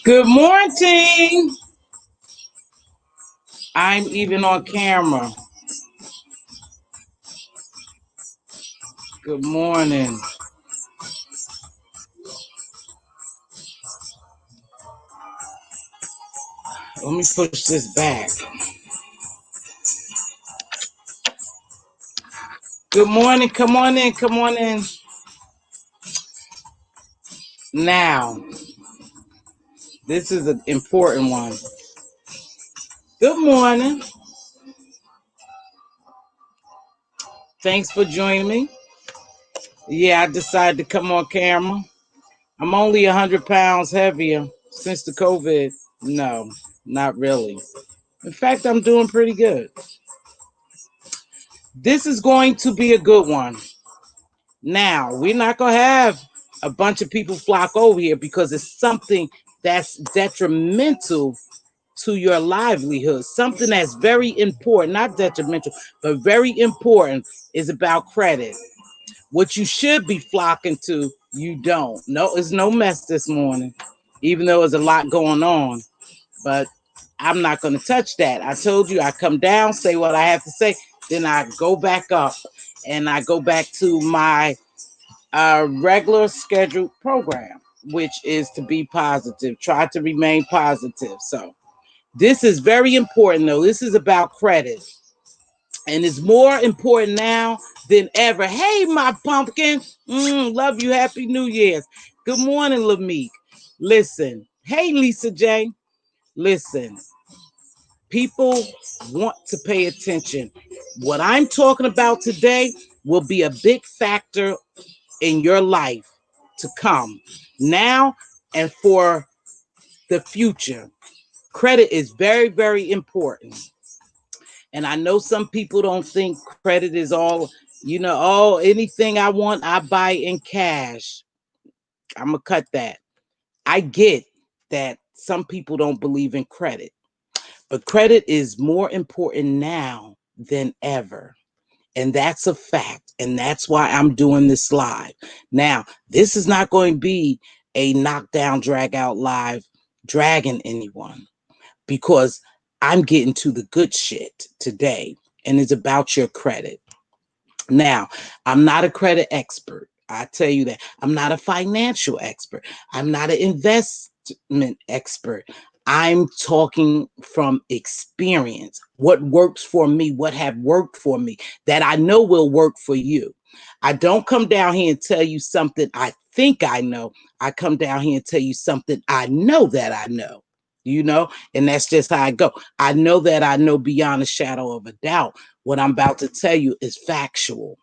Good morning. I'm even on camera. Good morning. Let me push this back. Good morning. Come on in. Come on in. Now, this is an important one. Good morning. Thanks for joining me. Yeah, I decided to come on camera. I'm only 100 pounds heavier since the COVID. No, not really. In fact, I'm doing pretty good. This is going to be a good one. Now, we're not going to have a bunch of people flock over here because it's something that's detrimental to your livelihood. Something that's very important, not detrimental, but very important is about credit. What you should be flocking to, you don't. No, it's no mess this morning, even though there's a lot going on. But I'm not going to touch that. I told you I come down, say what I have to say, then I go back up and I go back to my regular scheduled program, which is to be positive, try to remain positive. So this is very important though. This is about credit and it's more important now than ever. Hey, my pumpkin. Love you. Happy New Year's. Good morning, Lameek. Listen. Hey, Lisa J. Listen. People want to pay attention. What I'm talking about today will be a big factor in your life to come now and for the future. Credit is very, very important. And I know some people don't think credit is all, oh, anything I want, I buy in cash. I'm going to cut that. I get that some people don't believe in credit, but credit is more important now than ever. And that's a fact. And that's why I'm doing this live. Now, this is not going to be a knockdown, drag out live, dragging anyone, because I'm getting to the good shit today. And it's about your credit. Now, I'm not a credit expert. I tell you that. I'm not a financial expert. I'm not an investment expert. I'm talking from experience. What works for me, what have worked for me, that I know will work for you. I don't come down here and tell you something I think I know. I come down here and tell you something I know that I know. And that's just how I go. I know that I know beyond a shadow of a doubt. What I'm about to tell you is factual.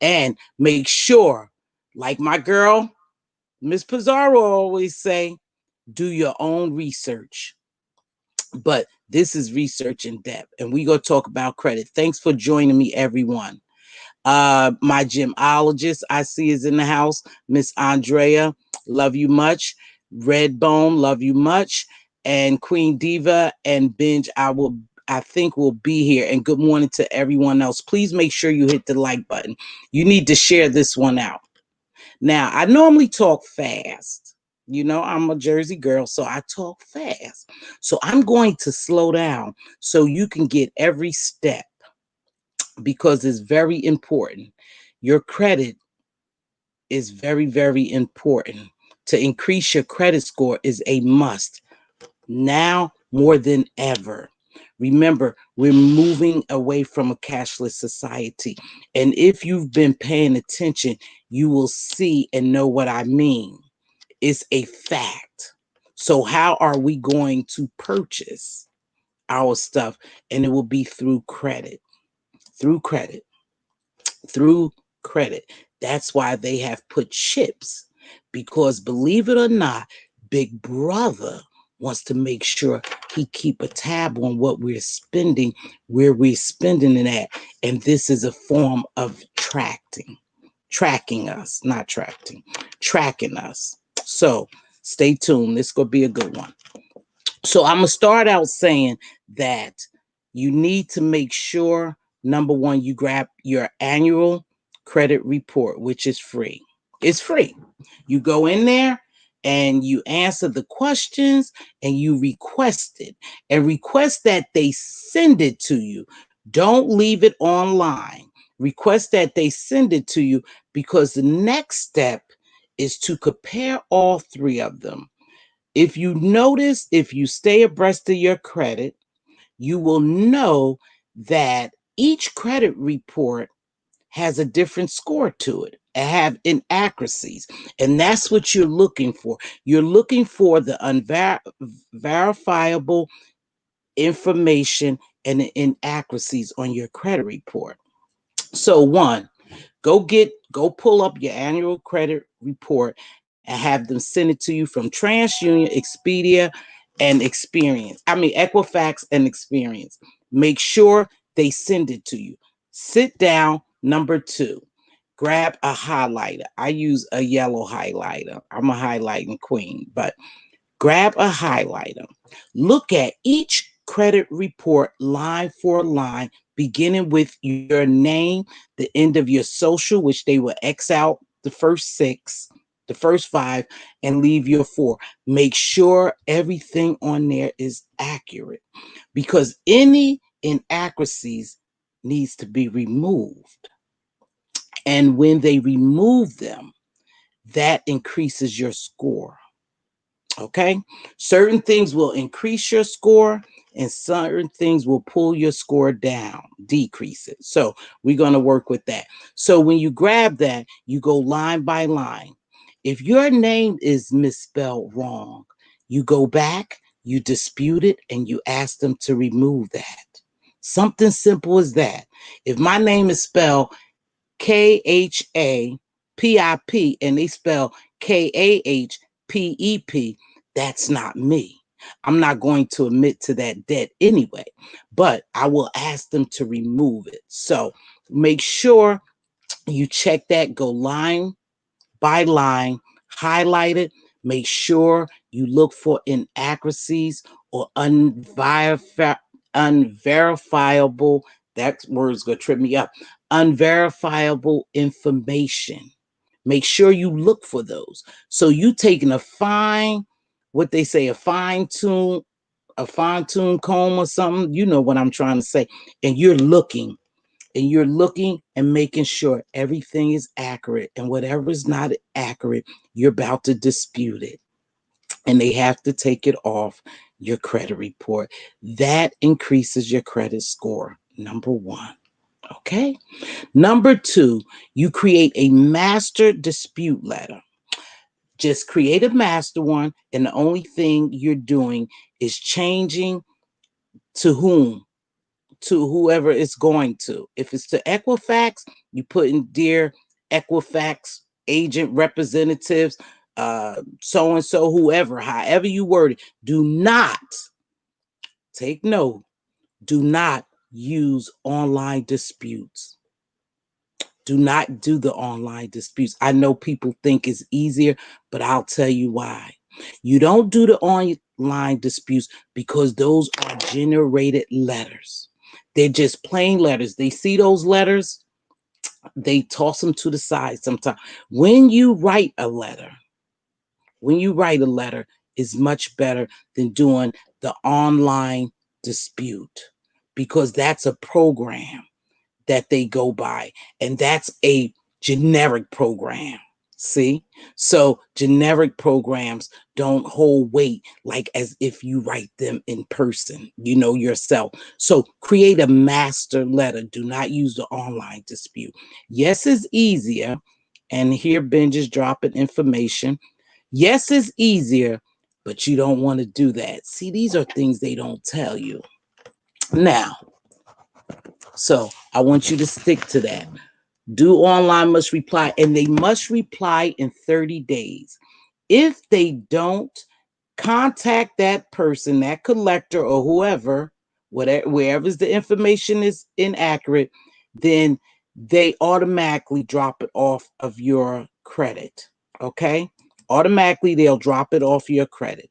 And make sure, like my girl, Miss Pizarro always say, do your own research. But this is research in depth. And we go talk about credit. Thanks for joining me, everyone. My gemologist I see is in the house. Miss Andrea, love you much. Redbone, love you much. And Queen Diva and Binge, I think will be here. And good morning to everyone else. Please make sure you hit the like button. You need to share this one out. Now, I normally talk fast. I'm a Jersey girl, so I talk fast. So I'm going to slow down so you can get every step, because it's very important. Your credit is very, very important. To increase your credit score is a must now more than ever. Remember, we're moving away from a cashless society. And if you've been paying attention, you will see and know what I mean. It's a fact. So how are we going to purchase our stuff? And it will be through credit, through credit, through credit. That's why they have put chips, because believe it or not, Big Brother wants to make sure he keep a tab on what we're spending, where we're spending it at. And this is a form of tracking us, not tracking us. So stay tuned. This is going to be a good one. So I'm going to start out saying that you need to make sure, number one, you grab your annual credit report, which is free. It's free. You go in there and you answer the questions and you request it, and request that they send it to you. Don't leave it online. Request that they send it to you, because the next step is to compare all three of them. If you notice, if you stay abreast of your credit, you will know that each credit report has a different score to it and have inaccuracies. And that's what you're looking for. You're looking for the unverifiable information and the inaccuracies on your credit report. So one, go pull up your annual credit report and have them send it to you from TransUnion, Expedia, and Experience. I mean Equifax and Experience. Make sure they send it to you. Sit down. Number two, grab a highlighter. I use a yellow highlighter. I'm a highlighting queen, but grab a highlighter. Look at each credit report line for line, beginning with your name, the end of your social, which they will X out the first six, the first five, and leave your four. Make sure everything on there is accurate, because any inaccuracies needs to be removed. And when they remove them, that increases your score. Okay, certain things will increase your score and certain things will pull your score down, decrease it. So we're going to work with that. So when you grab that, you go line by line. If your name is misspelled wrong, you go back, you dispute it, and you ask them to remove that. Something simple as that. If my name is spelled KHAPIP and they spell KAHPEP, that's not me. I'm not going to admit to that debt anyway, but I will ask them to remove it. So make sure you check that, go line by line, highlight it. Make sure you look for inaccuracies or unverifiable, that word's going to trip me up, unverifiable information. Make sure you look for those. So you taking a fine, what they say, a fine tune comb or something. You know what I'm trying to say. And you're looking and making sure everything is accurate, and whatever is not accurate, you're about to dispute it, and they have to take it off your credit report. That increases your credit score. Number one. Okay. Number two, you create a master dispute letter. Just create a master one, and the only thing you're doing is changing to whom, to whoever it's going to. If it's to Equifax, you put in dear Equifax agent representatives, so and so, whoever, however you word it. Do not, take note, do not use online disputes. Do not do the online disputes. I know people think it's easier, but I'll tell you why. You don't do the online disputes because those are generated letters. They're just plain letters. They see those letters, they toss them to the side sometimes. When you write a letter, when you write a letter, is much better than doing the online dispute, because that's a program that they go by, and that's a generic program. See? So generic programs don't hold weight like as if you write them in person, you know, yourself. So create a master letter. Do not use the online dispute. Yes, it's easier. And here Ben just dropping information. Yes, it's easier, but you don't want to do that. See, these are things they don't tell you. Now, so I want you to stick to that. Do online must reply, and they must reply in 30 days. If they don't, contact that person, that collector or whoever, whatever, wherever's the information is inaccurate, then they automatically drop it off of your credit. Okay? Automatically, they'll drop it off your credit.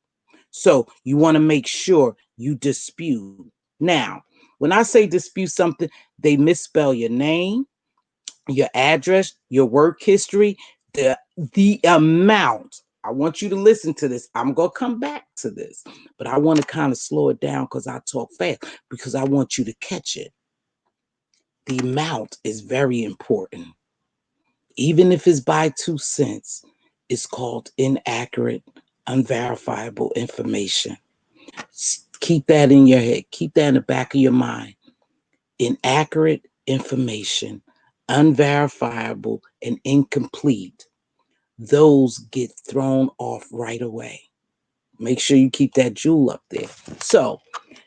So you want to make sure you dispute. Now, when I say dispute something, they misspell your name, your address, your work history, the amount. I want you to listen to this. I'm going to come back to this, but I want to kind of slow it down because I talk fast because I want you to catch it. The amount is very important. Even if it's by 2 cents, it's called inaccurate, unverifiable information. Keep that in your head. Keep that in the back of your mind. Inaccurate information, unverifiable, and incomplete. Those get thrown off right away. Make sure you keep that jewel up there. So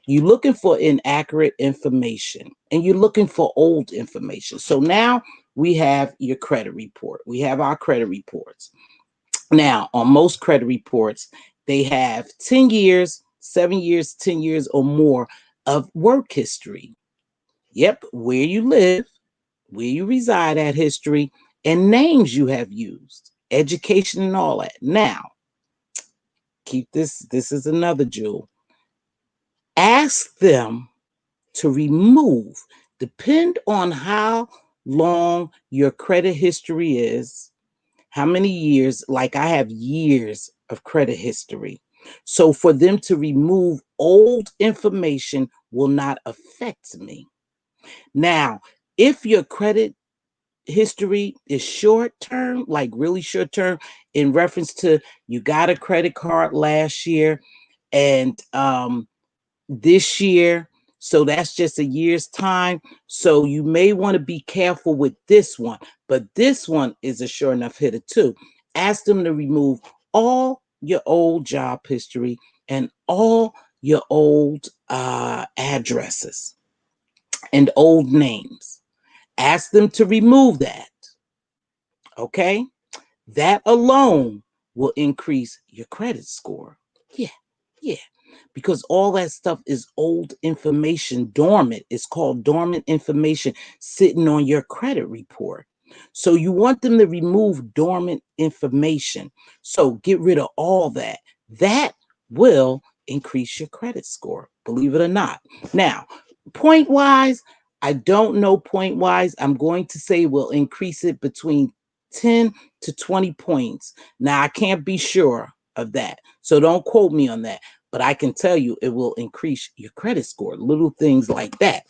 you're looking for inaccurate information and you're looking for old information. So now we have your credit report. We have our credit reports. Now, on most credit reports, they have 10 years, 7 years, 10 years or more of work history. Yep, where you live, where you reside at history, and names you have used, education and all that. Now, keep this. This is another jewel. Ask them to remove, depend on how long your credit history is, how many years, like I have years of credit history. So for them to remove old information will not affect me. Now, if your credit history is short term, like really short term, in reference to you got a credit card last year and this year, so that's just a year's time. So you may want to be careful with this one, but this one is a sure enough hitter too. Ask them to remove all your old job history and all your old addresses and old names. Ask them to remove that. Okay, that alone will increase your credit score. Yeah, yeah, because all that stuff is old information, dormant. It's called dormant information sitting on your credit report. So you want them to remove dormant information. So get rid of all that. That will increase your credit score, believe it or not. Now, point wise, I don't know point wise. I'm going to say we'll increase it between 10 to 20 points. Now, I can't be sure of that. So don't quote me on that. But I can tell you it will increase your credit score, little things like that.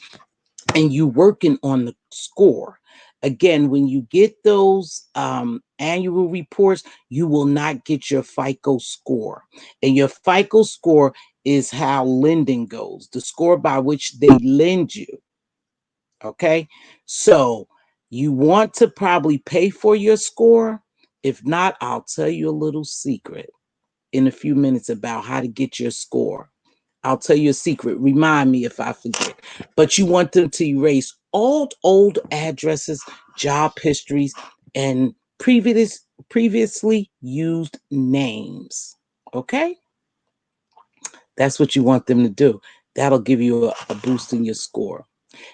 And you working on the score. Again, when you get those annual reports, you will not get your FICO score. And your FICO score is how lending goes, the score by which they lend you. Okay. So you want to probably pay for your score. If not, I'll tell you a little secret in a few minutes about how to get your score. I'll tell you a secret. Remind me if I forget. But you want them to erase all old addresses, job histories, and previously used names. Okay? That's what you want them to do. That'll give you a boost in your score.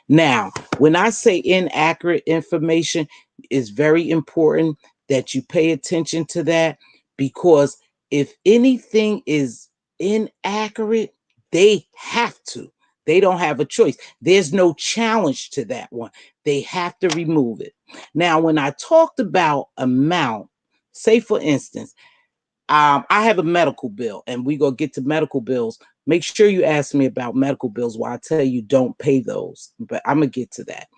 Now, when I say inaccurate information, it's very important that you pay attention to that because if anything is inaccurate, they have to. They don't have a choice. There's no challenge to that one. They have to remove it. Now, when I talked about amount, say for instance, I have a medical bill and we go get to medical bills. Make sure you ask me about medical bills while I tell you don't pay those, but I'm going to get to that.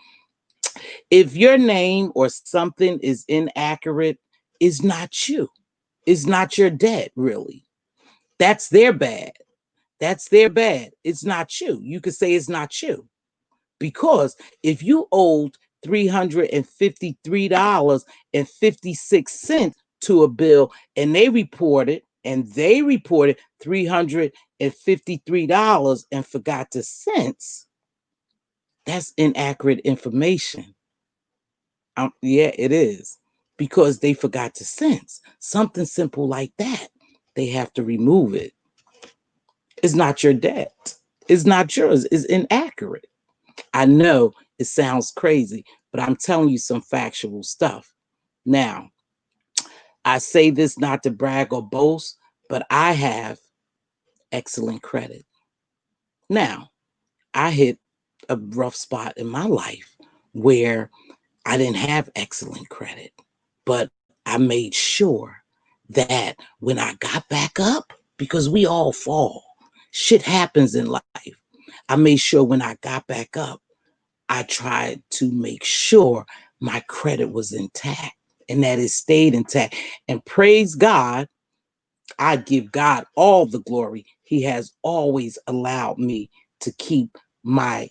If your name or something is inaccurate, it's not you. It's not your debt, really. That's their bad. That's their bad. It's not you. You could say it's not you. Because if you owed $353.56 to a bill and they reported $353 and forgot the cents, that's inaccurate information. Yeah, it is. Because they forgot the cents. Something simple like that. They have to remove it. It's not your debt. It's not yours. It's inaccurate. I know it sounds crazy, but I'm telling you some factual stuff. Now, I say this not to brag or boast, but I have excellent credit. Now, I hit a rough spot in my life where I didn't have excellent credit, but I made sure that when I got back up, because we all fall, shit happens in life. I made sure when I got back up, I tried to make sure my credit was intact and that it stayed intact. And praise God, I give God all the glory. He has always allowed me to keep my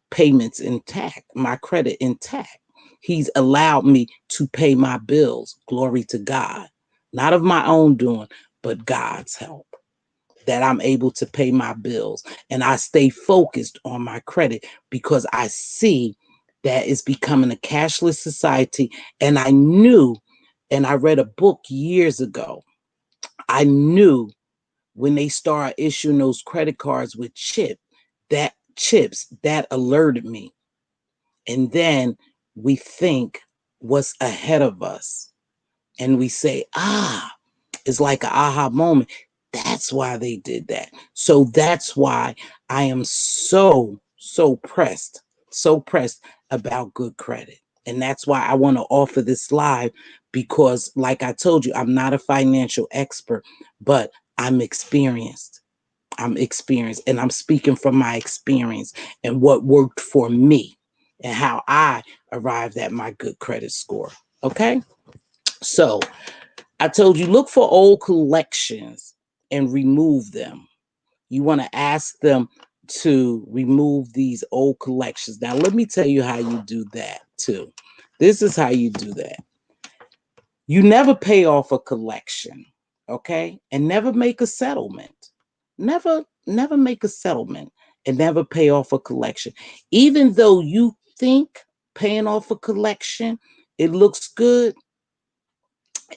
payments intact, my credit intact. He's allowed me to pay my bills. Glory to God. Not of my own doing, but God's help. That I'm able to pay my bills. And I stay focused on my credit because I see that it's becoming a cashless society. And I knew, and I read a book years ago, I knew when they start issuing those credit cards with chips, that alerted me. And then we think what's ahead of us. And we say, it's like an aha moment. That's why they did that. So that's why I am so pressed about good credit. And that's why I want to offer this live because, like I told you, I'm not a financial expert, but I'm experienced. I'm experienced and I'm speaking from my experience and what worked for me and how I arrived at my good credit score. Okay. So I told you, look for old collections and remove them. You want to ask them to remove these old collections. Now, let me tell you how you do that too. This is how you do that. You never pay off a collection, okay? And never make a settlement. Never make a settlement and never pay off a collection. Even though you think paying off a collection, it looks good,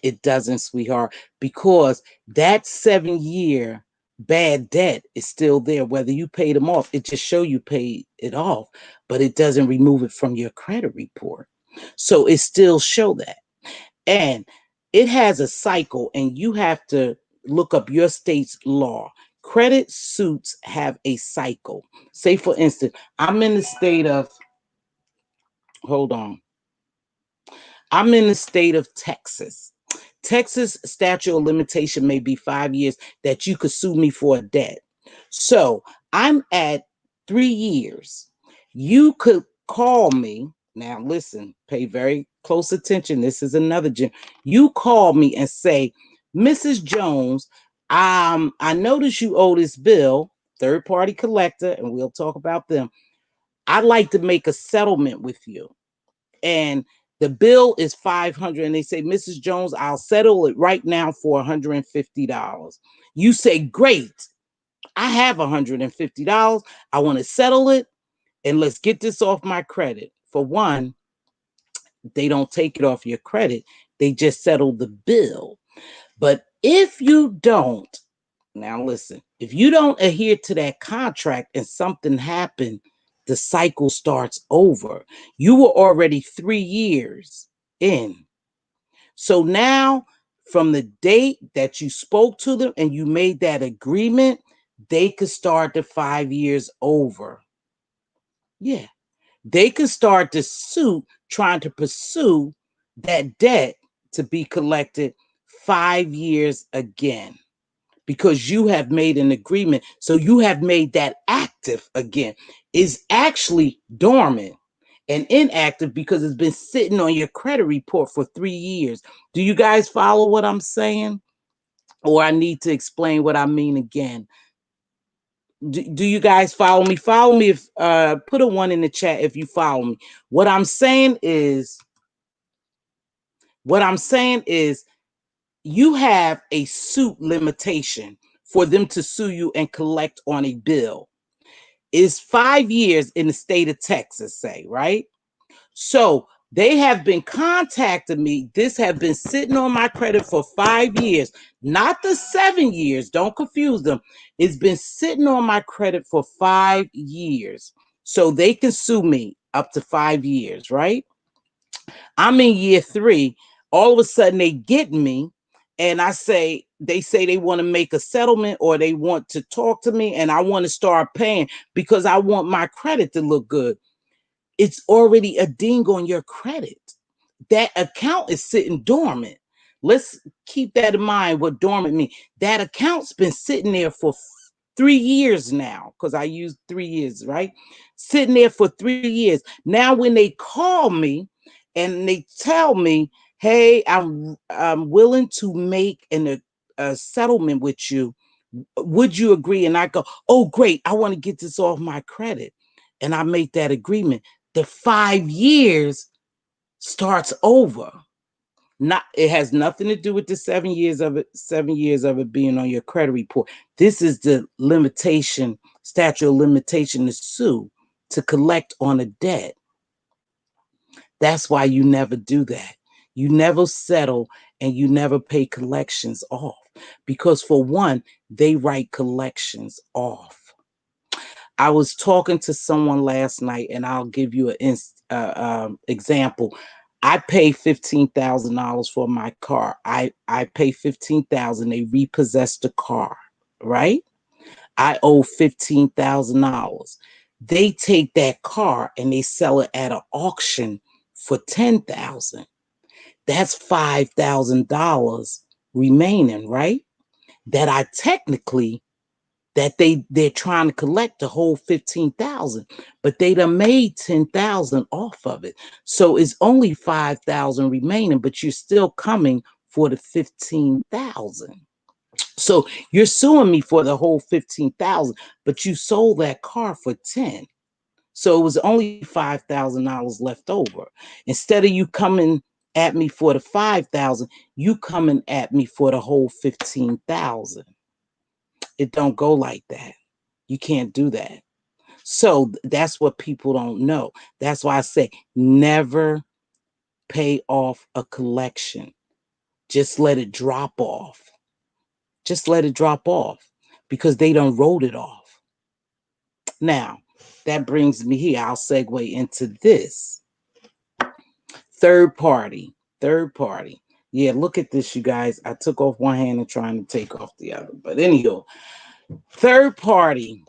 it doesn't, sweetheart, because that 7 year bad debt is still there. Whether you paid them off, it just show you paid it off, but it doesn't remove it from your credit report. So it still show that. And it has a cycle, and you have to look up your state's law. Credit suits have a cycle. Say, for instance, I'm in the state of, hold on, I'm in the state of Texas. Texas statute of limitation may be 5 years that you could sue me for a debt. So I'm at 3 years. You could call me. Now, listen, pay very close attention. This is another gem. You call me and say, Mrs. Jones, I notice you owe this bill, third party collector, and we'll talk about them. I'd like to make a settlement with you. And the bill is $500, and they say, Mrs. Jones, I'll settle it right now for $150. You say, great, I have $150. I want to settle it, and let's get this off my credit. For one, they don't take it off your credit. They just settle the bill. But if you don't, now listen, if you don't adhere to that contract and something happened, the cycle starts over. You were already 3 years in. So now, from the date that you spoke to them and you made that agreement, they could start the 5 years over. Yeah. They could start the suit trying to pursue that debt to be collected 5 years again, because you have made an agreement. So you have made that active again. Is actually dormant and inactive because it's been sitting on your credit report for 3 years. Do you guys follow what I'm saying? Or I need to explain what I mean again. Do you guys follow me? Follow me. If put a 1 in the chat if you follow me. What I'm saying is, what I'm saying is you have a suit limitation for them to sue you and collect on a bill. Is 5 years in the state of Texas, say, right? So they have been contacting me. This have been sitting on my credit for 5 years, not the 7 years. Don't confuse them. It's been sitting on my credit for 5 years. So they can sue me up to 5 years, right? I'm in year 3. All of a sudden they get me, and they say they want to make a settlement or they want to talk to me, and I want to start paying because I want my credit to look good. It's already a ding on your credit. That account is sitting dormant. Let's keep that in mind, what dormant means. That account's been sitting there for 3 years now, because I used 3 years, right? Sitting there for 3 years. Now, when they call me and they tell me, hey, I'm willing to make a settlement with you. Would you agree? And I go, oh, great. I want to get this off my credit. And I make that agreement. The 5 years starts over. Not, it has nothing to do with the 7 years of it, 7 years of it being on your credit report. This is the limitation, statute of limitation to sue, to collect on a debt. That's why you never do that. You never settle and you never pay collections off, because for one, they write collections off. I was talking to someone last night, and I'll give you an example. I pay $15,000 for my car. I pay 15,000. They repossess the car, right? I owe $15,000. They take that car and they sell it at an auction for 10,000. That's $5,000 remaining, right? That I technically, that they're trying to collect the whole 15,000, but they done made 10,000 off of it. So it's only 5,000 remaining, but you're still coming for the 15,000. So you're suing me for the whole 15,000, but you sold that car for 10. So it was only $5,000 left over. Instead of you coming at me for the 5,000, you coming at me for the whole 15,000. It don't go like that. You can't do that. So that's what people don't know. That's why I say never pay off a collection. Just let it drop off. Just let it drop off, because they done wrote it off. Now, that brings me here. I'll segue into this. Third party. Third party. Yeah, look at this, you guys. I took off one hand and trying to take off the other. But anyhow, third party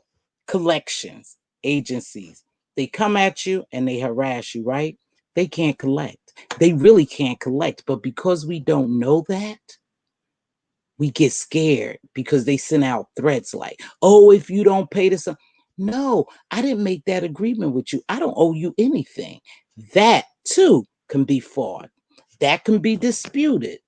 collections agencies, they come at you and they harass you, right? They can't collect. They really can't collect. But because we don't know that, we get scared because they send out threats like, oh, if you don't pay this. No, I didn't make that agreement with you. I don't owe you anything. That too can be fraud. That can be disputed.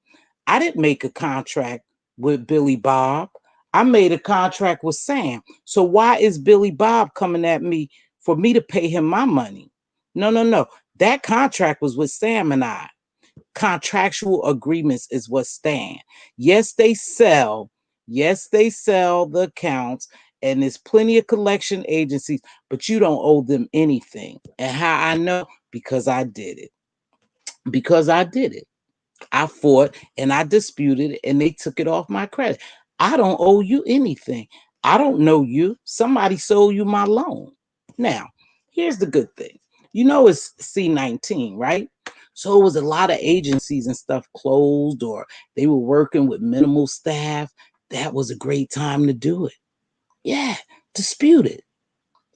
I didn't make a contract with Billy Bob. I made a contract with Sam. So why is Billy Bob coming at me for me to pay him my money? No, no, no. That contract was with Sam and I. Contractual agreements is what stand. Yes, they sell. Yes, they sell the accounts, and there's plenty of collection agencies, but you don't owe them anything. And how I know? Because I did it. Because I did it. I fought and I disputed it, and they took it off my credit. I don't owe you anything. I don't know you. Somebody sold you my loan. Now, here's the good thing. You know it's C-19, right? So it was a lot of agencies and stuff closed, or they were working with minimal staff. That was a great time to do it. Yeah, dispute it.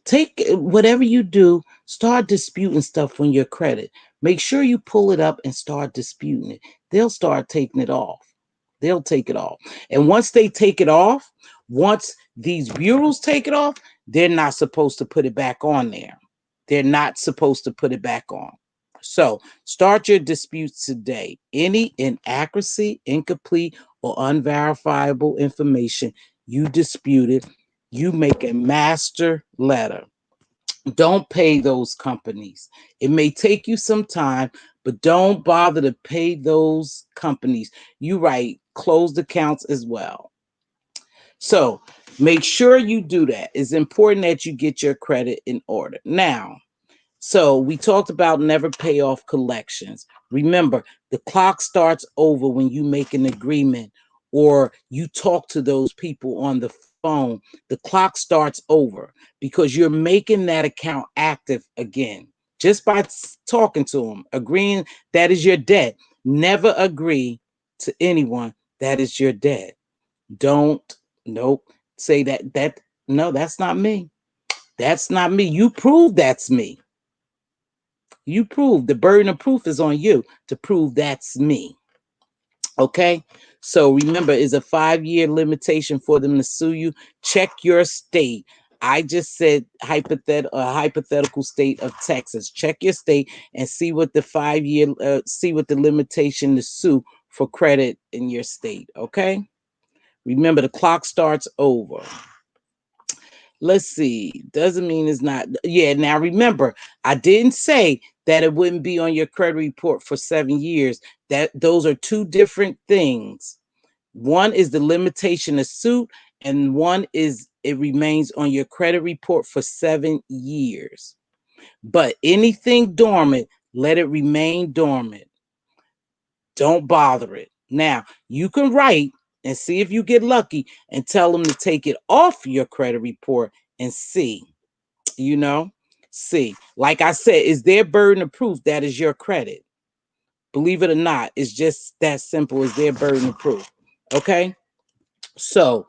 Take whatever you do, start disputing stuff on your credit. Make sure you pull it up and start disputing it. They'll start taking it off. They'll take it off. And once they take it off, once these bureaus take it off, they're not supposed to put it back on there. They're not supposed to put it back on. So start your disputes today. Any inaccuracy, incomplete, or unverifiable information you disputed, you make a master letter. Don't pay those companies. It may take you some time, but don't bother to pay those companies. You write closed accounts as well. So make sure you do that. It's important that you get your credit in order. Now, so we talked about never pay off collections. Remember, the clock starts over when you make an agreement or you talk to those people on the phone. The clock starts over because you're making that account active again just by talking to them, agreeing that is your debt. Never agree to anyone that is your debt. Don't, nope, say that, no, that's not me. That's not me. You prove that's me. You prove, the burden of proof is on you to prove that's me. Okay. So remember, it's a 5-year limitation for them to sue you. Check your state. I just said hypothetical state of Texas. Check your state and see what the 5-year, see what the limitation to sue for credit in your state. Okay. Remember, the clock starts over. Let's see. Doesn't mean it's not. Yeah. Now remember, I didn't say that it wouldn't be on your credit report for 7 years. That those are two different things. One is the limitation of suit, and one is it remains on your credit report for 7 years. But anything dormant, let it remain dormant. Don't bother it. Now, you can write and see if you get lucky and tell them to take it off your credit report and see, you know, see. Like I said, is their burden of proof that is your credit. Believe it or not, it's just that simple as their burden of proof. Okay. So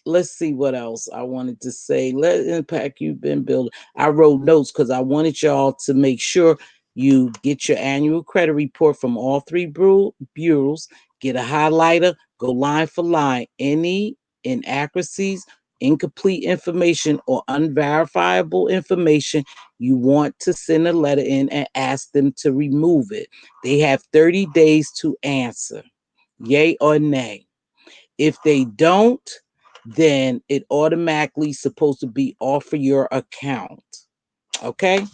let's see what else I wanted to say. Let impact you've been building. I wrote notes because I wanted y'all to make sure you get your annual credit report from all three bureaus. Get a highlighter, go line for line. Any inaccuracies, incomplete information, or unverifiable information, you want to send a letter in and ask them to remove it. They have 30 days to answer, yay or nay. If they don't, then it automatically supposed to be off of your account. Okay?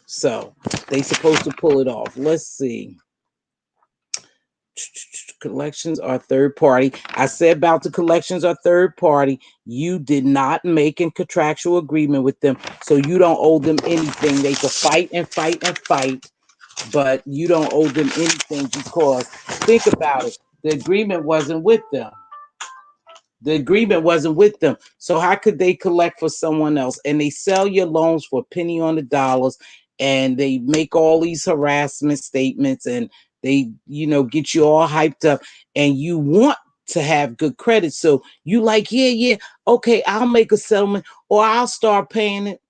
So they supposed to pull it off. Let's see. Collections are third party. I said about the collections are third party. You did not make a contractual agreement with them, so you don't owe them anything. They could fight and fight and fight, but you don't owe them anything because think about it. The agreement wasn't with them. The agreement wasn't with them. So how could they collect for someone else? And they sell your loans for a penny on the dollars, and they make all these harassment statements, and they, get you all hyped up, and you want to have good credit. So you like, yeah, okay, I'll make a settlement or I'll start paying it.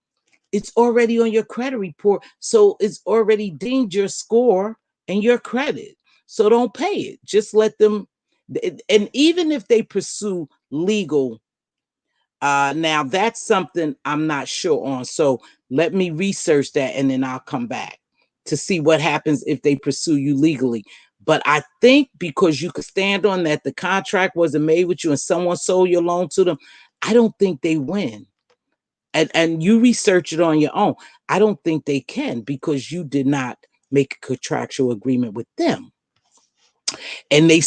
It's already on your credit report. So it's already deemed your score and your credit. So don't pay it. Just let them. And even if they pursue legal, now that's something I'm not sure on. So let me research that and then I'll come back to see what happens if they pursue you legally. But I think because you could stand on that the contract wasn't made with you and someone sold your loan to them, I don't think they win. And you research it on your own. I don't think they can because you did not make a contractual agreement with them. And they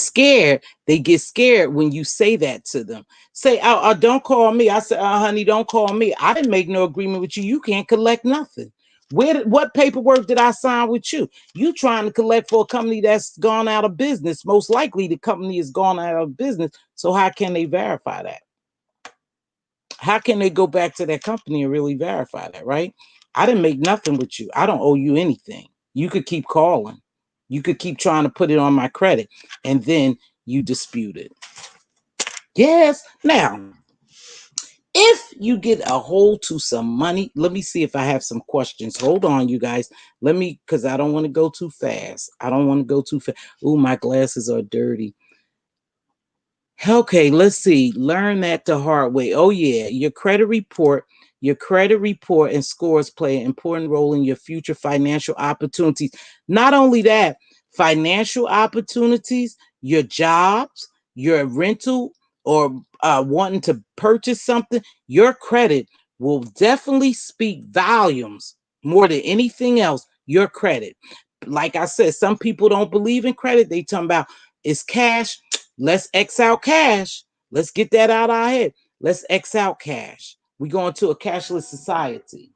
get scared when you say that to them. Say, don't call me. I said, honey, don't call me. I didn't make no agreement with you. You can't collect nothing. What paperwork did I sign with you? You trying to collect for a company that's gone out of business. Most likely the company is gone out of business. So how can they verify that? How can they go back to their company and really verify that, right? I didn't make nothing with you. I don't owe you anything. You could keep calling. You could keep trying to put it on my credit, and then you dispute it. Yes. Now, if you get a hold to some money, let me see if I have some questions. Hold on, you guys. Because I don't want to go too fast. I don't want to go too fast. Oh, my glasses are dirty. Okay, let's see. Learn that the hard way. Oh, yeah. Your credit report and scores play an important role in your future financial opportunities. Not only that, financial opportunities, your jobs, your rental, or wanting to purchase something, your credit will definitely speak volumes more than anything else. Your credit. Like I said, some people don't believe in credit. They talking about it's cash. Let's X out cash. Let's get that out of our head. Let's X out cash. We go into a cashless society.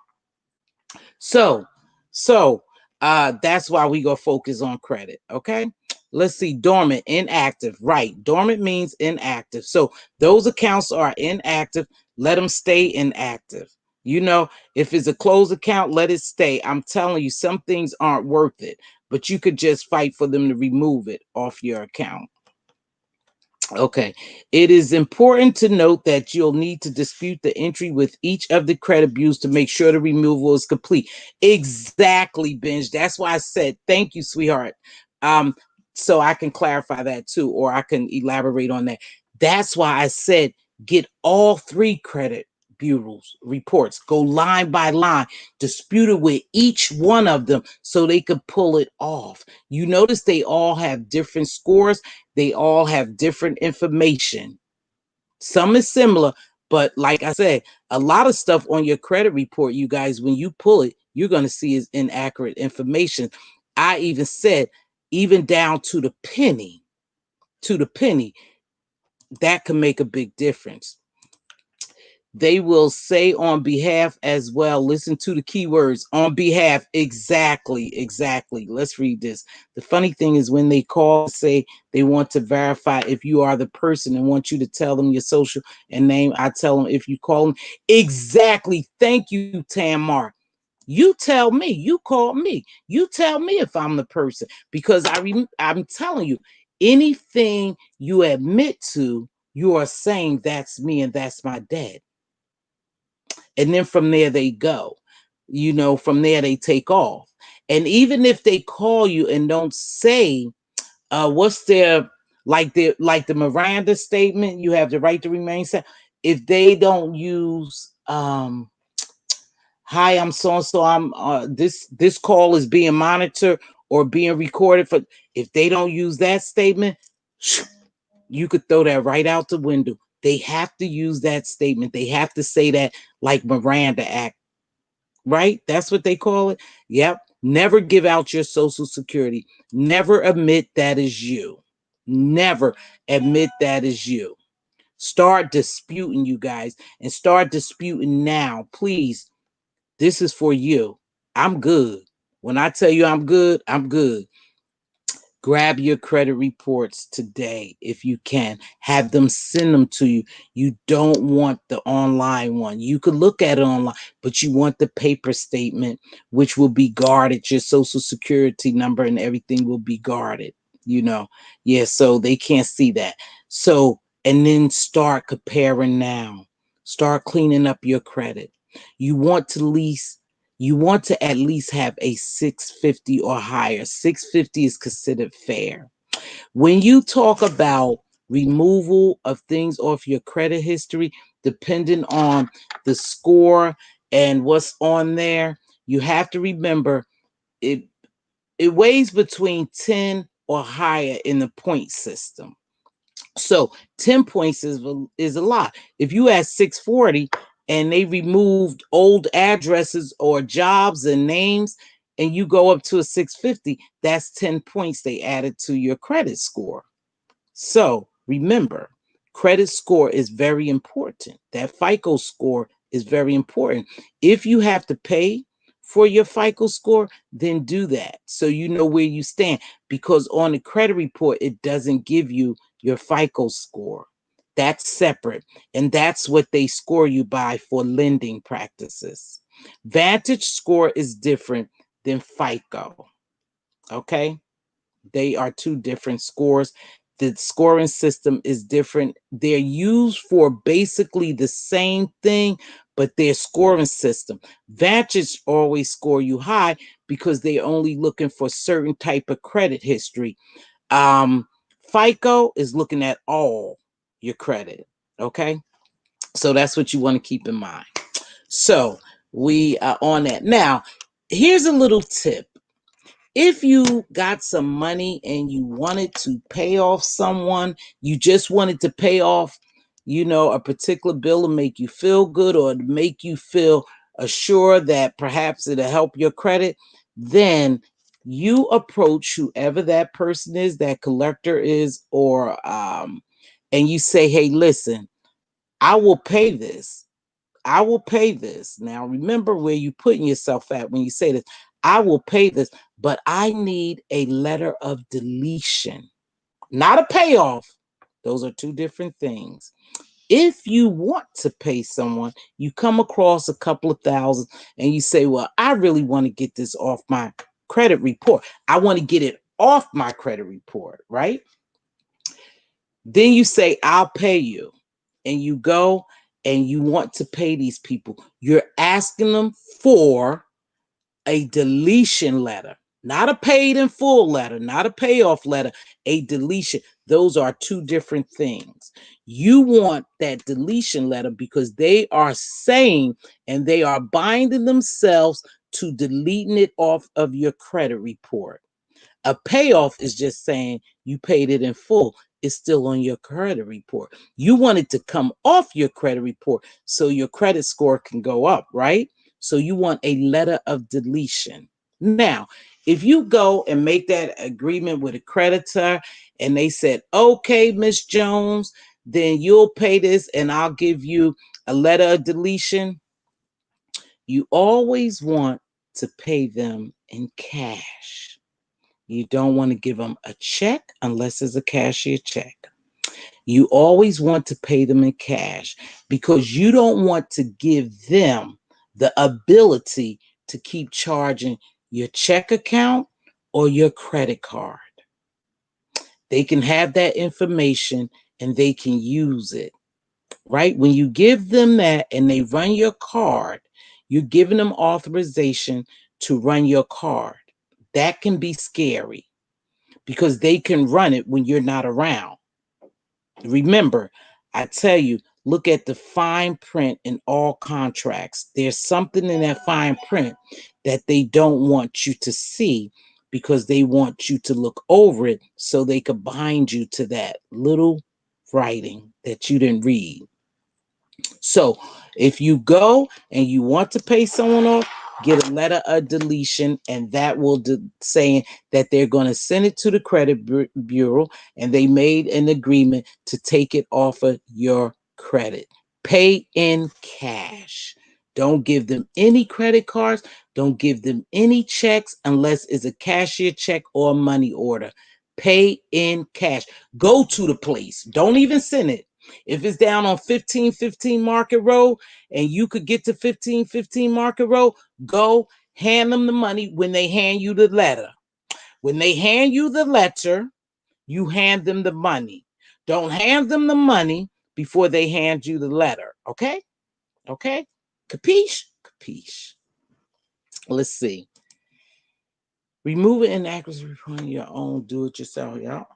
So, so that's why we go focus on credit. Okay. Let's see. Dormant, inactive. Right. Dormant means inactive. So those accounts are inactive. Let them stay inactive. If it's a closed account, let it stay. I'm telling you, some things aren't worth it, but you could just fight for them to remove it off your account. Okay. It is important to note that you'll need to dispute the entry with each of the credit bureaus to make sure the removal is complete. Exactly, Benj. That's why I said thank you, sweetheart. Um, So I can clarify that too, or I can elaborate on that. That's why I said get all three credit bureaus reports, go line by line, dispute it with each one of them so they could pull it off. You notice they all have different scores, they all have different information. Some is similar, but like I said, a lot of stuff on your credit report, you guys, when you pull it, you're going to see is inaccurate information. I even said, even down to the penny, that can make a big difference. They will say on behalf as well. Listen to the keywords on behalf. Exactly, exactly. Let's read this. The funny thing is when they call, say they want to verify if you are the person and want you to tell them your social and name. I tell them if you call them. Exactly. Thank you, Tamar. You tell me. You call me. You tell me if I'm the person because I'm telling you, anything you admit to, you are saying that's me and that's my dad. And then from there they go. From there they take off. And even if they call you and don't say what's their like the Miranda statement, you have the right to remain silent. If they don't use hi, I'm so and so, I'm this call is being monitored or being recorded for, if they don't use that statement, you could throw that right out the window. They have to use that statement. They have to say that, like Miranda Act, right? That's what they call it. Yep. Never give out your social security. Never admit that is you. Never admit that is you. Start disputing, you guys, and start disputing now. Please, this is for you. I'm good. When I tell you I'm good, I'm good. Grab your credit reports today if you can. Have them send them to you. You don't want the online one. You could look at it online, but you want the paper statement, which will be guarded. Your social security number and everything will be guarded. Yeah, so they can't see that. So, and then start comparing now. Start cleaning up your credit. You want to lease you want to at least have a 650 or higher. 650 is considered fair. When you talk about removal of things off your credit history, depending on the score and what's on there, you have to remember it it weighs between 10 or higher in the point system. So 10 points is a lot. If you had 640 and they removed old addresses or jobs and names and you go up to a 650, that's 10 points they added to your credit score. So remember, credit score is very important. That FICO score is very important. If you have to pay for your FICO score, then do that so you know where you stand. Because on the credit report, it doesn't give you your FICO score. That's separate. And that's what they score you by for lending practices. Vantage score is different than FICO. Okay? They are two different scores. The scoring system is different. They're used for basically the same thing, but their scoring system. Vantage always score you high because they're only looking for certain type of credit history. Um, FICO is looking at all your credit. Okay, so that's what you want to keep in mind. So we are on that. Now, here's a little tip. If you got some money and you wanted to pay off someone, you just wanted to pay off, a particular bill to make you feel good or to make you feel assured that perhaps it'll help your credit, then you approach whoever that person is, that collector is, and you say, hey, listen, I will pay this. I will pay this. Now, remember where you're putting yourself at when you say this. I will pay this, but I need a letter of deletion, not a payoff. Those are two different things. If you want to pay someone, you come across a couple of thousand and you say, well, I really want to get this off my credit report. I want to get it off my credit report, right? Then you say, I'll pay you. And you go and you want to pay these people. You're asking them for a deletion letter. Not a paid in full letter, not a payoff letter, a deletion. Those are two different things. You want that deletion letter because they are saying and they are binding themselves to deleting it off of your credit report. A payoff is just saying you paid it in full. It's still on your credit report. You want it to come off your credit report so your credit score can go up, right? So you want a letter of deletion. Now, if you go and make that agreement with a creditor and they said, okay, Miss Jones, then you'll pay this and I'll give you a letter of deletion. You always want to pay them in cash. You don't want to give them a check unless it's a cashier check. You always want to pay them in cash because you don't want to give them the ability to keep charging your check account or your credit card. They can have that information and they can use it, right? When you give them that and they run your card, you're giving them authorization to run your card. That can be scary because they can run it when you're not around. Remember, I tell you, look at the fine print in all contracts. There's something in that fine print that they don't want you to see because they want you to look over it so they could bind you to that little writing that you didn't read. So if you go and you want to pay someone off, get a letter of deletion, and that will saying that they're going to send it to the credit bureau, and they made an agreement to take it off of your credit. Pay in cash. Don't give them any credit cards. Don't give them any checks unless it's a cashier check or a money order. Pay in cash. Go to the place. Don't even send it. If it's down on 1515 Market Road and you could get to 1515 Market Road, go hand them the money when they hand you the letter. When they hand you the letter, you hand them the money. Don't hand them the money before they hand you the letter. Okay? Okay? Capiche? Capiche. Let's see. Remove inaccuracy from your own do-it-yourself, y'all.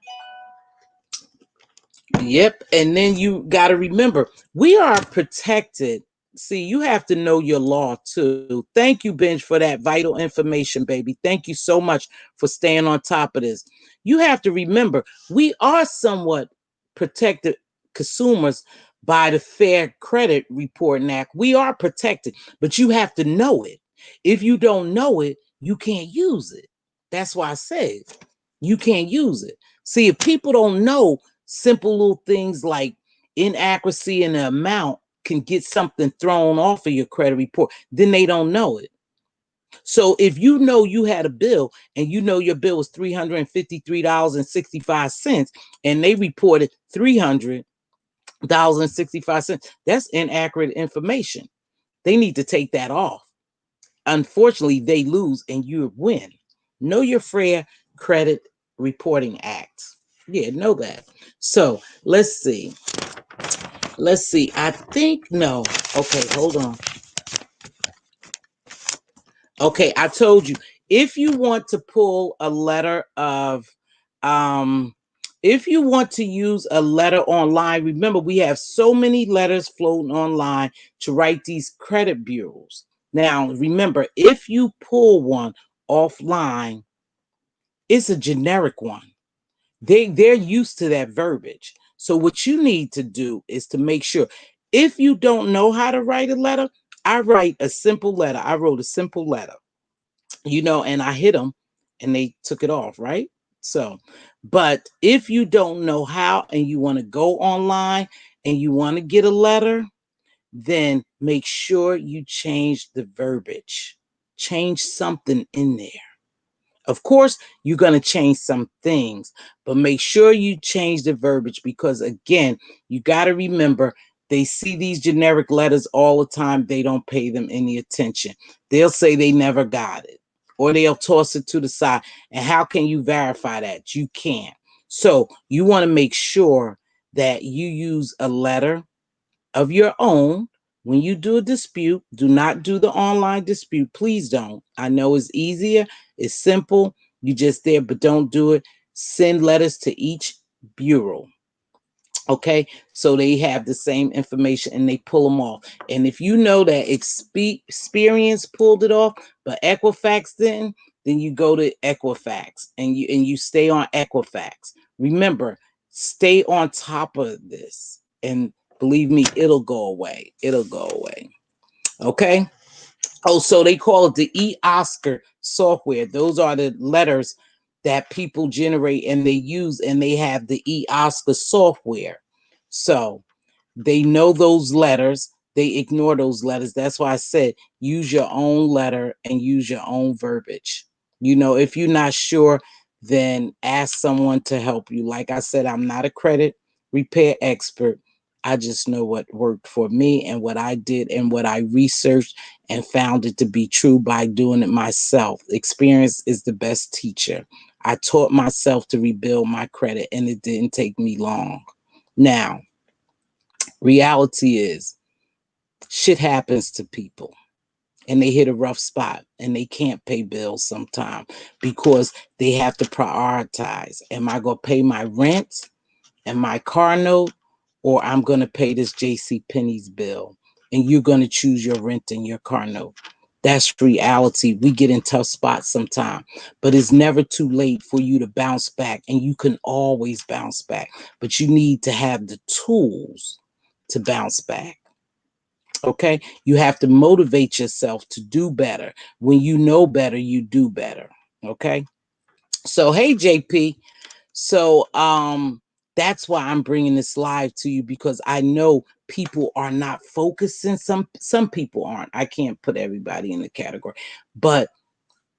Yep. And then you got to remember, we are protected. See, you have to know your law too. Thank you, Benj, for that vital information, baby. Thank you so much for staying on top of this. You have to remember, we are somewhat protected consumers by the Fair Credit Reporting Act. We are protected, but you have to know it. If you don't know it, you can't use it. That's why I said you can't use it. See, if people don't know simple little things like inaccuracy in the amount can get something thrown off of your credit report, then they don't know it. So if you know you had a bill and you know your bill was $353.65 and they reported $300.65, that's inaccurate information. They need to take that off. Unfortunately, they lose and you win. Know your Fair Credit Reporting Act. Yeah, know that. So let's see. Let's see. I think no. Okay, hold on. Okay, I told you. If you want to pull a letter of if you want to use a letter online, remember we have so many letters floating online to write these credit bureaus. Now, remember, if you pull one offline, it's a generic one. They're used to that verbiage. So what you need to do is to make sure if you don't know how to write a letter, I write a simple letter. I wrote a simple letter, and I hit them and they took it off, right? So, but if you don't know how and you want to go online and you want to get a letter, then make sure you change the verbiage. Change something in there. Of course, you're going to change some things, but make sure you change the verbiage because, again, you got to remember they see these generic letters all the time. They don't pay them any attention. They'll say they never got it or they'll toss it to the side. And how can you verify that? You can't. So you want to make sure that you use a letter of your own When you do a dispute, do not do the online dispute. Please don't. I know it's easier, it's simple. You just there, but don't do it. Send letters to each bureau. Okay, so they have the same information and they pull them off. And if you know that experience pulled it off, but Equifax didn't, then you go to Equifax and you stay on Equifax. Remember, stay on top of this, and believe me, it'll go away. It'll go away. Okay. Oh, so they call it the e-Oscar software. Those are the letters that people generate and they use, and they have the e-Oscar software. So they know those letters, they ignore those letters. That's why I said use your own letter and use your own verbiage. If you're not sure, then ask someone to help you. Like I said, I'm not a credit repair expert. I just know what worked for me and what I did and what I researched and found it to be true by doing it myself. Experience is the best teacher. I taught myself to rebuild my credit, and it didn't take me long. Now, reality is shit happens to people and they hit a rough spot and they can't pay bills sometimes because they have to prioritize. Am I going to pay my rent and my car note, or I'm going to pay this JC Penney's bill? And you're going to choose your rent and your car note. That's reality. We get in tough spots sometimes, but it's never too late for you to bounce back, and you can always bounce back, but you need to have the tools to bounce back. Okay, you have to motivate yourself to do better. When you know better, you do better. Okay, so hey JP, so that's why I'm bringing this live to you, because I know people are not focusing. Some people aren't. I can't put everybody in the category, but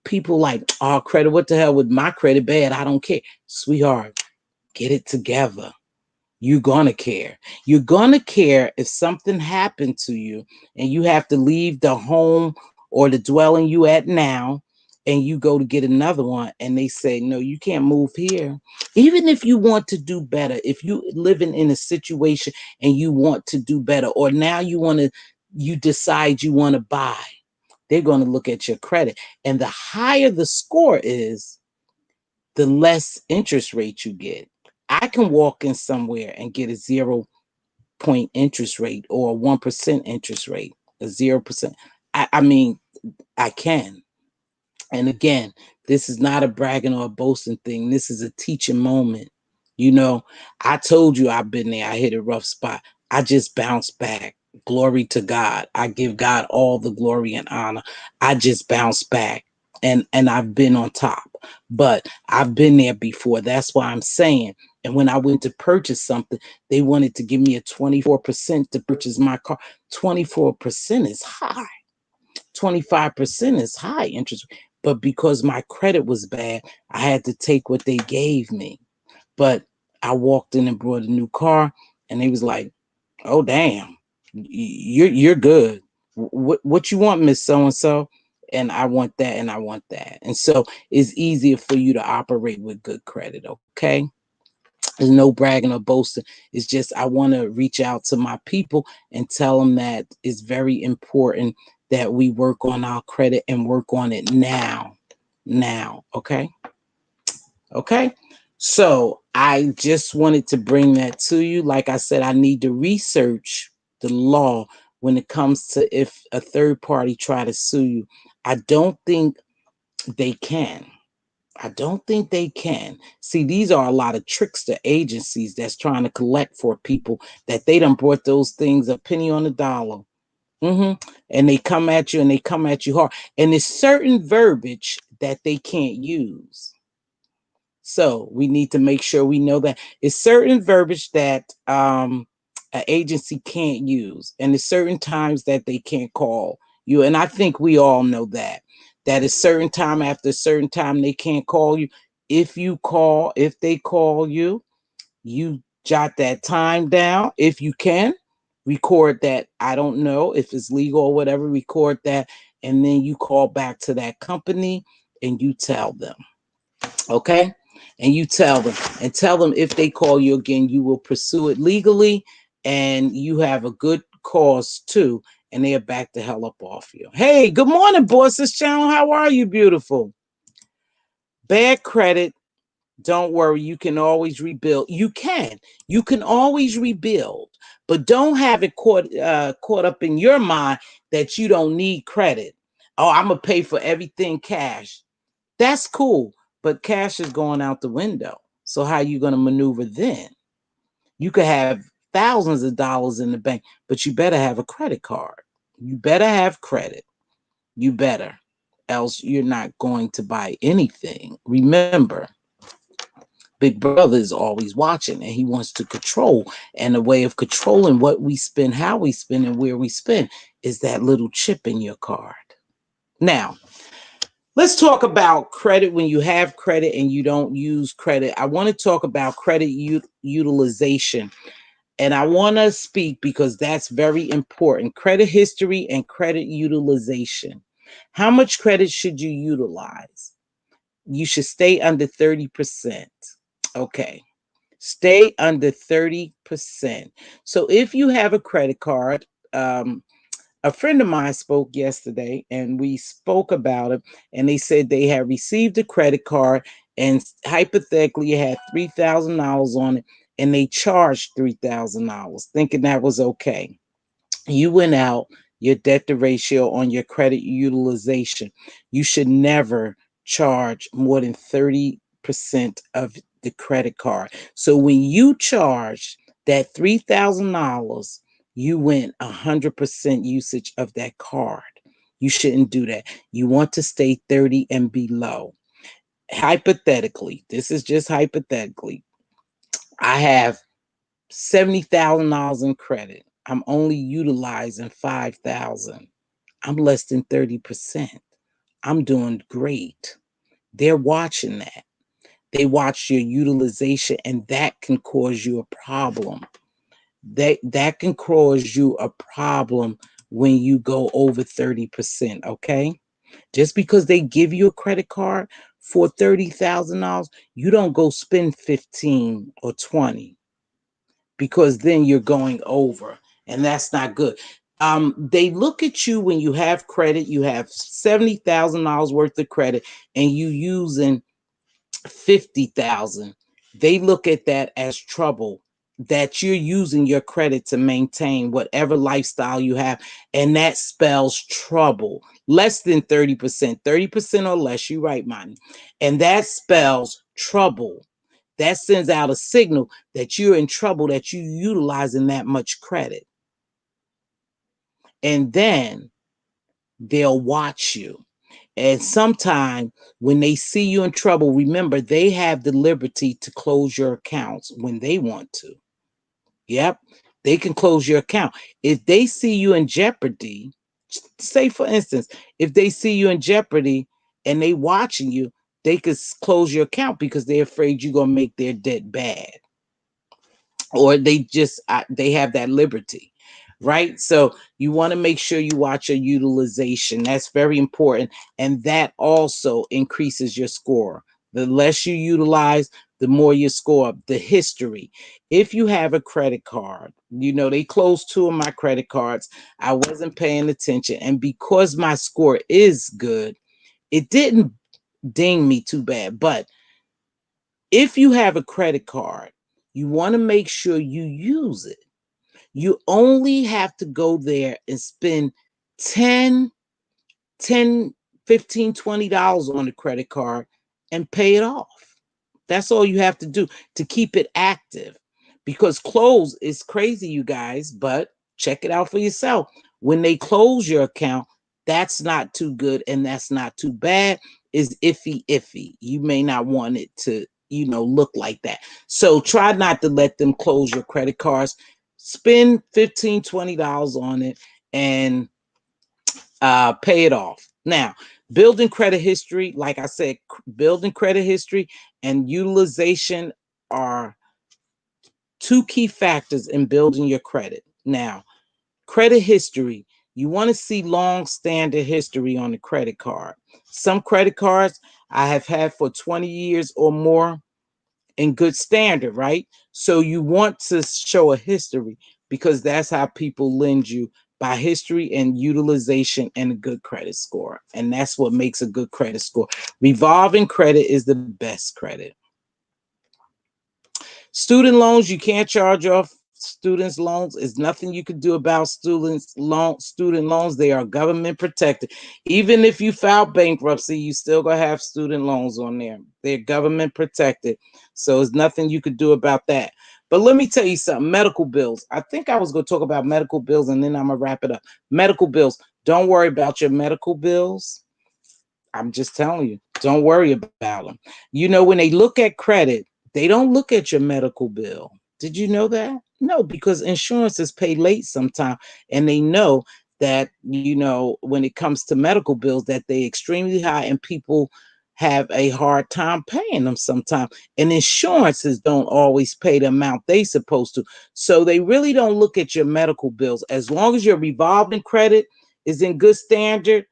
people like, oh, credit, what the hell with my credit? Bad, I don't care. Sweetheart, get it together. You're gonna care. You're gonna care if something happened to you and you have to leave the home or the dwelling you at now, and you go to get another one and they say, no, you can't move here. Even if you want to do better, if you living in a situation and you want to do better, or now you decide you want to buy, they're going to look at your credit. And the higher the score is, the less interest rate you get. I can walk in somewhere and get a 0 point interest rate or a 1% interest rate, a 0%. I mean, I can. And again, this is not a bragging or a boasting thing. This is a teaching moment. I told you I've been there. I hit a rough spot. I just bounced back. Glory to God. I give God all the glory and honor. I just bounced back, and I've been on top. But I've been there before. That's why I'm saying. And when I went to purchase something, they wanted to give me a 24% to purchase my car. 24% is high. 25% is high interest. But because my credit was bad, I had to take what they gave me. But I walked in and brought a new car, and they was like, "Oh damn, you're good. What you want, Miss So and So?" And I want that, and I want that. And so it's easier for you to operate with good credit. Okay, there's no bragging or boasting. It's just I want to reach out to my people and tell them that it's very important that we work on our credit and work on it now. Now, okay? Okay. So I just wanted to bring that to you. Like I said, I need to research the law when it comes to if a third party try to sue you. I don't think they can. I don't think they can. See, these are a lot of trickster agencies that's trying to collect for people that they done brought those things a penny on the dollar. And they come at you, and they come at you hard. And there's certain verbiage that they can't use. So we need to make sure we know that it's certain verbiage that an agency can't use, and there's certain times that they can't call you. And I think we all know that. That is certain time after a certain time they can't call you. If they call you, you jot that time down. If you can, record that. I don't know if it's legal or whatever, record that, and then you call back to that company and you tell them. Okay? And you tell them if they call you again, you will pursue it legally, and you have a good cause too. and they'll back the hell up off you. Hey, good morning, Bosses Channel. How are you, beautiful? Bad credit. Don't worry, you can always rebuild. You can always rebuild, but don't have it caught up in your mind that you don't need credit. Oh, I'm gonna pay for everything cash. That's cool, but cash is going out the window. So how you gonna maneuver then? You could have thousands of dollars in the bank, but you better have a credit card. You better have credit. You better, else you're not going to buy anything. Remember, Big Brother is always watching and he wants to control. And the way of controlling what we spend, how we spend, and where we spend is that little chip in your card. Now, let's talk about credit when you have credit and you don't use credit. I want to talk about credit utilization. And I want to speak because that's very important. Credit history and credit utilization. How much credit should you utilize? You should stay under 30%. Okay. Stay under 30%. So if you have a credit card, a friend of mine spoke yesterday and we spoke about it, and they said they had received a credit card and hypothetically it had $3,000 on it, and they charged $3,000 thinking that was okay. You went out your debt to ratio on your credit utilization. You should never charge more than 30% of the credit card. So when you charge that $3,000, you went 100% usage of that card. You shouldn't do that. You want to stay 30 and below. Hypothetically, this is just hypothetically, I have $70,000 in credit. I'm only utilizing 5,000. I'm less than 30%. I'm doing great. They're watching that. They watch your utilization, and that can cause you a problem. That can cause you a problem when you go over 30%, okay? Just because they give you a credit card for $30,000, you don't go spend 15 or 20, because then you're going over, and that's not good. They look at you when you have credit, you have $70,000 worth of credit, and you using 50,000. They look at that as trouble, that you're using your credit to maintain whatever lifestyle you have, and that spells trouble. Less than 30%, 30% or less, you right, Monty, and that spells trouble. That sends out a signal that you're in trouble, that you're utilizing that much credit. And then they'll watch you. And sometimes when they see you in trouble, remember, they have the liberty to close your accounts when they want to. Yep, they can close your account. If they see you in jeopardy, say for instance, if they see you in jeopardy and they watching you, they could close your account because they're afraid you're going to make their debt bad. Or they have that liberty, right? So you want to make sure you watch your utilization. That's very important, and that also increases your score. The less you utilize, the more you score up. The history. If you have a credit card, they closed two of my credit cards. I wasn't paying attention, and because my score is good, it didn't ding me too bad. But if you have a credit card, you want to make sure you use it. You only have to go there and spend 10, 10, 15, $20 on the credit card and pay it off. That's all you have to do to keep it active. Because close is crazy, you guys, but check it out for yourself. When they close your account, that's not too good and that's not too bad. Is iffy. You may not want it to, look like that. So try not to let them close your credit cards. Spend $15, $20 on it and pay it off. Now, building credit history, like I said, building credit history and utilization are two key factors in building your credit. Now, credit history, you want to see long standing history on the credit card. Some credit cards I have had for 20 years or more in good standard, right? So you want to show a history because that's how people lend you by history and utilization and a good credit score. And that's what makes a good credit score. Revolving credit is the best credit. Student loans, you can't charge off students' loans. There's nothing you can do about student loans. They are government protected. Even if you file bankruptcy, you still gonna have student loans on there. They're government protected. So there's nothing you could do about that. But let me tell you something, medical bills. I think I was gonna talk about medical bills and then I'm gonna wrap it up. Medical bills. Don't worry about your medical bills. I'm just telling you, don't worry about them. You know, when they look at credit, they don't look at your medical bill. Did you know that? No, because insurance is paid late sometime, and they know that, you know, when it comes to medical bills, that they extremely high, and people have a hard time paying them sometimes. And insurances don't always pay the amount they supposed to. So they really don't look at your medical bills. As long as your revolving credit is in good standard,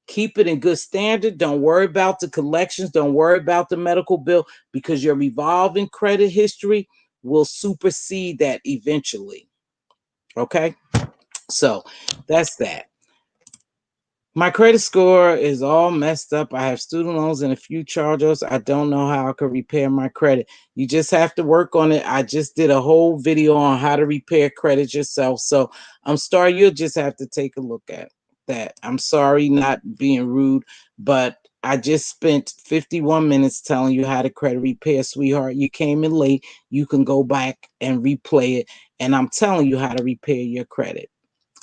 keep it in good standard. Don't worry about the collections. Don't worry about the medical bill, because your revolving credit history will supersede that eventually. Okay. So that's that. My credit score is all messed up. I have student loans and a few charge-offs. I don't know how I could repair my credit. You just have to work on it. I just did a whole video on how to repair credit yourself. So I'm sorry, you'll just have to take a look at that. I'm sorry, not being rude, but I just spent 51 minutes telling you how to credit repair, sweetheart. You came in late. You can go back and replay it. And I'm telling you how to repair your credit.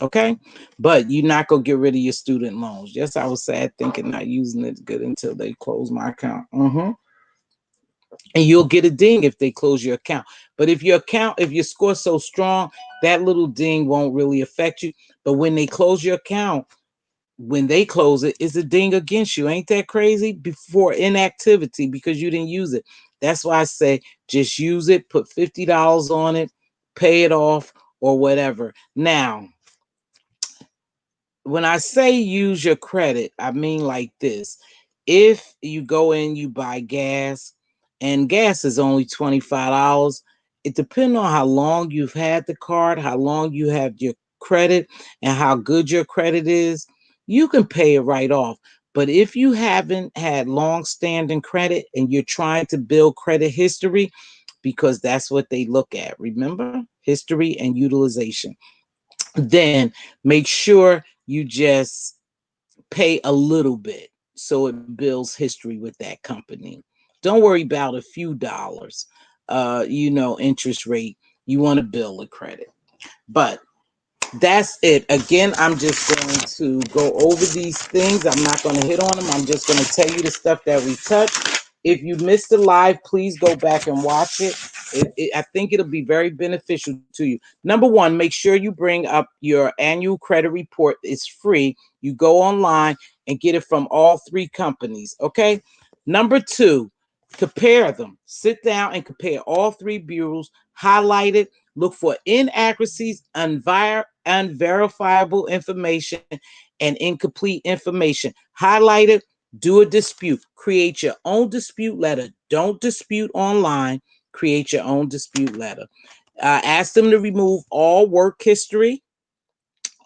Okay, but you're not gonna get rid of your student loans. Yes, I was sad thinking not using it good until they close my account. And you'll get a ding if they close your account. But if your score's so strong, that little ding won't really affect you. But when they close your account, when they close it, it's a ding against you. Ain't that crazy? Before inactivity, because you didn't use it. That's why I say just use it. Put $50 on it, pay it off, or whatever. Now, when I say use your credit, I mean like this. If you go in, you buy gas, and gas is only $25, it depends on how long you've had the card, how long you have your credit, and how good your credit is. You can pay it right off. But if you haven't had long-standing credit and you're trying to build credit history, because that's what they look at, remember? History and utilization. Then make sure you just pay a little bit so it builds history with that company. Don't worry about a few dollars, interest rate. You want to build a credit. But that's it. Again, I'm just going to go over these things. I'm not going to hit on them. I'm just going to tell you the stuff that we touched. If you missed the live, please go back and watch it. I think it'll be very beneficial to you. Number one, make sure you bring up your annual credit report. It's free. You go online and get it from all three companies. Okay. Number two, compare them. Sit down and compare all three bureaus. Highlight it. Look for inaccuracies, unverifiable information, and incomplete information. Highlight it. Do a dispute. Create your own dispute letter. Don't dispute online. Create your own dispute letter. Ask them to remove all work history,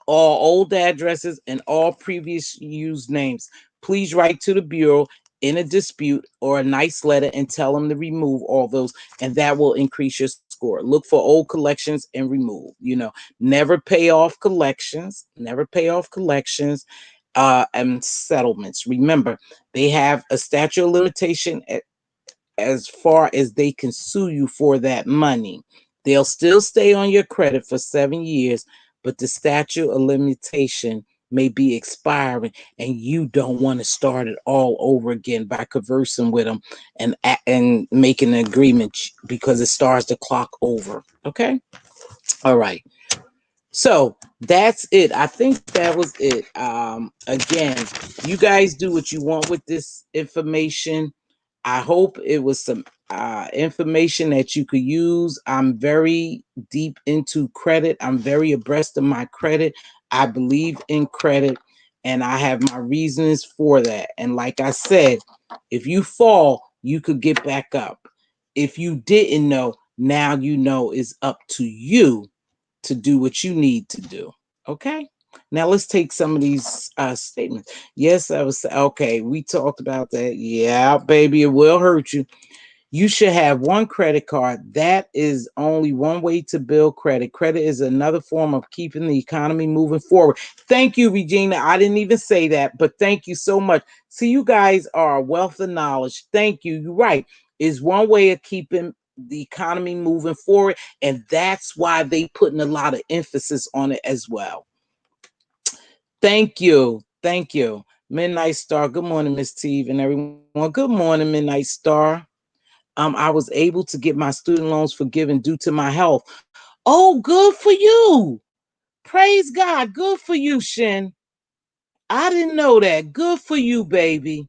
all old addresses, and all previous used names. Please write to the Bureau in a dispute or a nice letter and tell them to remove all those, and that will increase your score. Look for old collections and remove. Never pay off collections. Never pay off collections and settlements. Remember, they have a statute of limitation as far as they can sue you for that money. They'll still stay on your credit for 7 years, but the statute of limitation may be expiring and you don't want to start it all over again by conversing with them and making an agreement, because it starts the clock over. Okay. All right. So that's it. I think that was it. Again, you guys do what you want with this information. I hope it was some information that you could use. I'm very deep into credit. I'm very abreast of my credit. I believe in credit, and I have my reasons for that. And like I said, if you fall, you could get back up. If you didn't know, now you know. It's up to you to do what you need to do. Okay? Now let's take some of these statements. Yes, I was okay. We talked about that. Yeah, baby, it will hurt you. You should have one credit card. That is only one way to build credit. Credit is another form of keeping the economy moving forward. Thank you, Regina. I didn't even say that, but thank you so much. See, you guys are a wealth of knowledge. Thank you. You're right. Is one way of keeping the economy moving forward, and that's why they putting a lot of emphasis on it as well. Thank you. Thank you. Midnight Star. Good morning, Miss Teve and everyone. Good morning, Midnight Star. I was able to get my student loans forgiven due to my health. Oh, good for you. Praise God. Good for you, Shin. I didn't know that. Good for you, baby.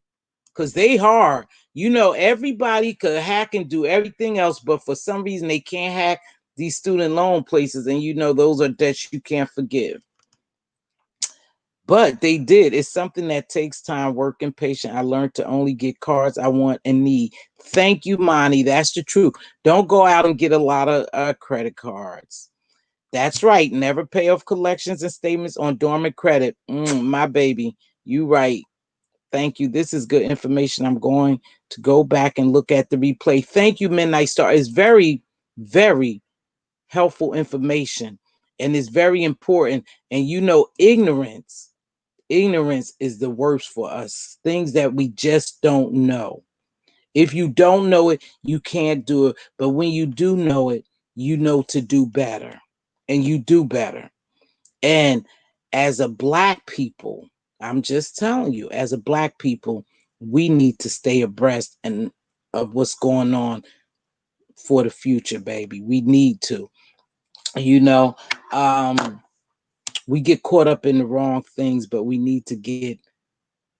Because they hard. You know, everybody could hack and do everything else, but for some reason they can't hack these student loan places. And you know, those are debts you can't forgive. But they did. It's something that takes time, work, and patience. I learned to only get cards I want and need. Thank you, Monty. That's the truth. Don't go out and get a lot of credit cards. That's right. Never pay off collections and statements on dormant credit. My baby, you right. Thank you. This is good information. I'm going to go back and look at the replay. Thank you, Midnight Star. It's very, very helpful information, and it's very important. And you know, ignorance is the worst for us. Things that we just don't know. If you don't know it, you can't do it. But when you do know it, you know to do better. And you do better. And as a black people, I'm just telling you, as a black people, we need to stay abreast and of what's going on for the future, baby. We need to. You know, we get caught up in the wrong things, but we need to get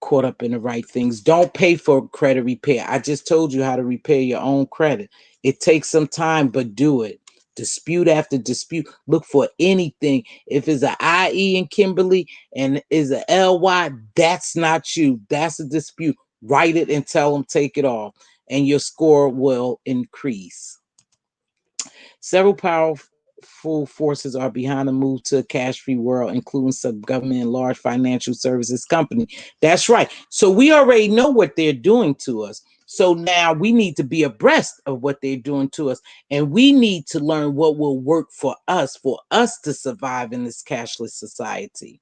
caught up in the right things. Don't pay for credit repair. I just told you how to repair your own credit. It takes some time, but do it. Dispute after dispute. Look for anything. If it's an IE in Kimberly and is a LY, that's not you. That's a dispute. Write it and tell them take it off, and your score will increase. Several powerful forces are behind the move to a cash-free world, including some government and large financial services company. That's right. So we already know what they're doing to us. So now we need to be abreast of what they're doing to us, and we need to learn what will work for us to survive in this cashless society.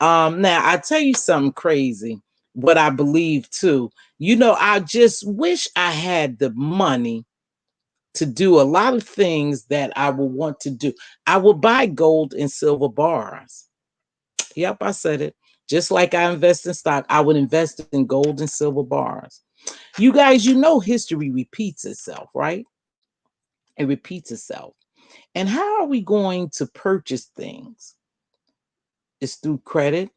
Now I tell you something crazy. What I believe too. You know, I just wish I had the money to do a lot of things that I would want to do. I would buy gold and silver bars. Yep, I said it. Just like I invest in stock, I would invest in gold and silver bars. You guys, you know history repeats itself, right? It repeats itself. And how are we going to purchase things? It's through credit,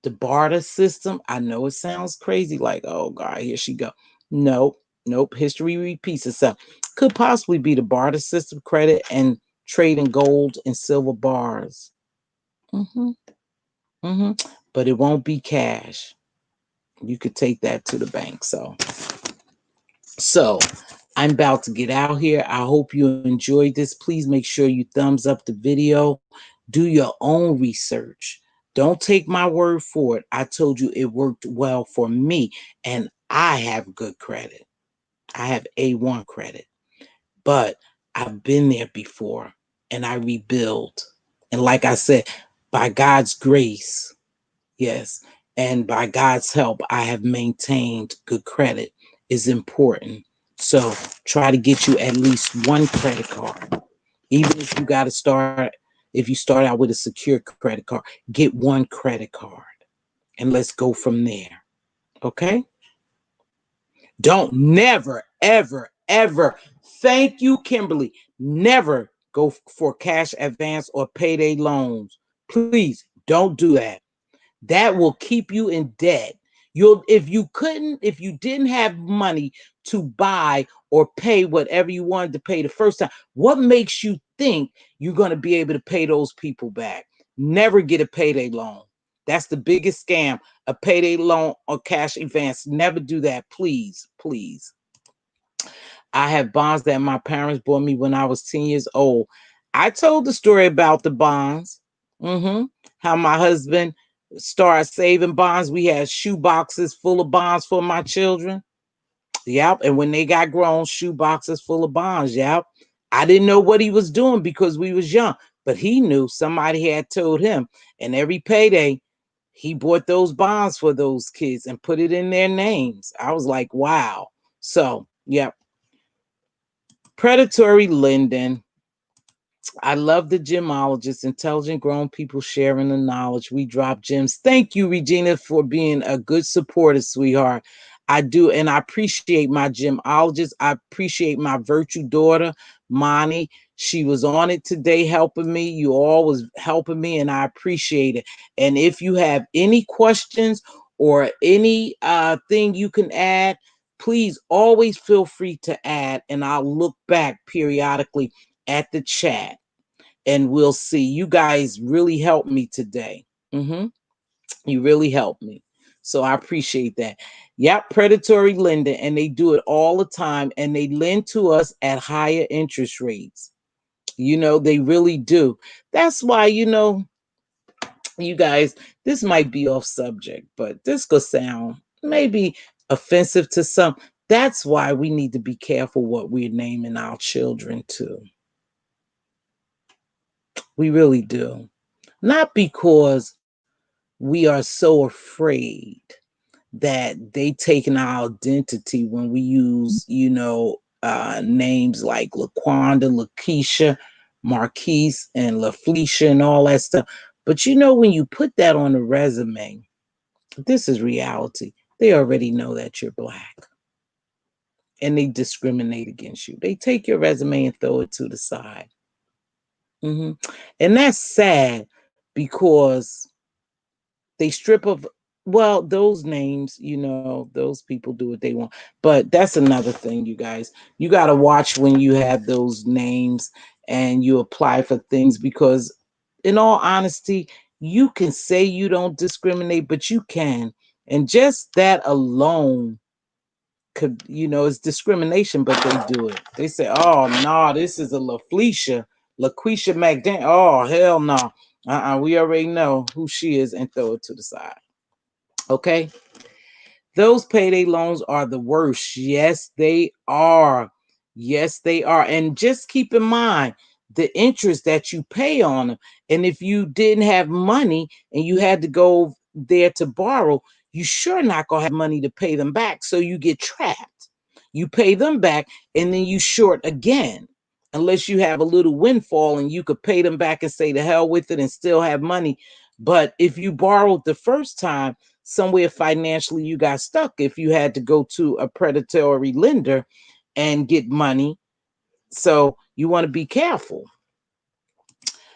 the barter system. I know it sounds crazy, like, oh God, here she go. Nope, nope. History repeats itself. Could possibly be the barter system, credit, and trading gold and silver bars. hmm hmm But it won't be cash. You could take that to the bank. So I'm about to get out here. I hope you enjoyed this. Please make sure you thumbs up the video. Do your own research. Don't take my word for it. I told you it worked well for me, and I have good credit. I have A1 credit, but I've been there before and I rebuild. And like I said, by God's grace, yes, and by God's help, I have maintained good credit is important. So try to get you at least one credit card. Even if you got to start, if you start out with a secure credit card, get one credit card and let's go from there. Okay? Don't never, ever, ever, thank you, Kimberly. Never go for cash advance or payday loans. Please don't do that. That will keep you in debt. If you didn't have money to buy or pay whatever you wanted to pay the first time, what makes you think you're going to be able to pay those people back? Never get a payday loan. That's the biggest scam. A payday loan or cash advance. Never do that. Please, please. I have bonds that my parents bought me when I was 10 years old. I told the story about the bonds. Mm-hmm. How my husband started saving bonds. We had shoe boxes full of bonds for my children. Yep. And when they got grown, shoe boxes full of bonds. Yep. I didn't know what he was doing because we was young, but he knew somebody had told him. And every payday, he bought those bonds for those kids and put it in their names. I was like, wow. So, yep. Predatory lending. I love the gemologists, intelligent grown people sharing the knowledge. We drop gems. Thank you, Regina, for being a good supporter, sweetheart. I do, and I appreciate my gemologist. I appreciate my virtue daughter, Monty. She was on it today helping me. You all was helping me, and I appreciate it. And if you have any questions or any thing you can add, please always feel free to add, and I'll look back periodically at the chat and we'll see. You guys really helped me today. You really helped me. So I appreciate that. Yep, predatory lending, and they do it all the time, and they lend to us at higher interest rates. They really do. That's why, you guys, this might be off subject, but this could sound maybe offensive to some. That's why we need to be careful what we're naming our children to. We really do. Not because we are so afraid that they taking our identity when we use, names like Laquanda, Lakeisha, Marquise, and LaFelicia and all that stuff. But when you put that on a resume, this is reality. They already know that you're Black and they discriminate against you. They take your resume and throw it to the side. And that's sad because they strip of, well, those names, those people do what they want. But that's another thing, you guys. You got to watch when you have those names and you apply for things because, in all honesty, you can say you don't discriminate, but you can. And just that alone could, it's discrimination, but they do it. They say, oh, no, this is a LaFelicia, LaQuisha McDaniel. Oh, hell no. We already know who she is and throw it to the side. Okay. Those payday loans are the worst. Yes, they are. Yes, they are. And just keep in mind the interest that you pay on them. And if you didn't have money and you had to go there to borrow, you sure not going to have money to pay them back. So you get trapped. You pay them back and then you short again. Unless you have a little windfall and you could pay them back and say to hell with it and still have money. But if you borrowed the first time, somewhere financially you got stuck if you had to go to a predatory lender and get money. So you want to be careful.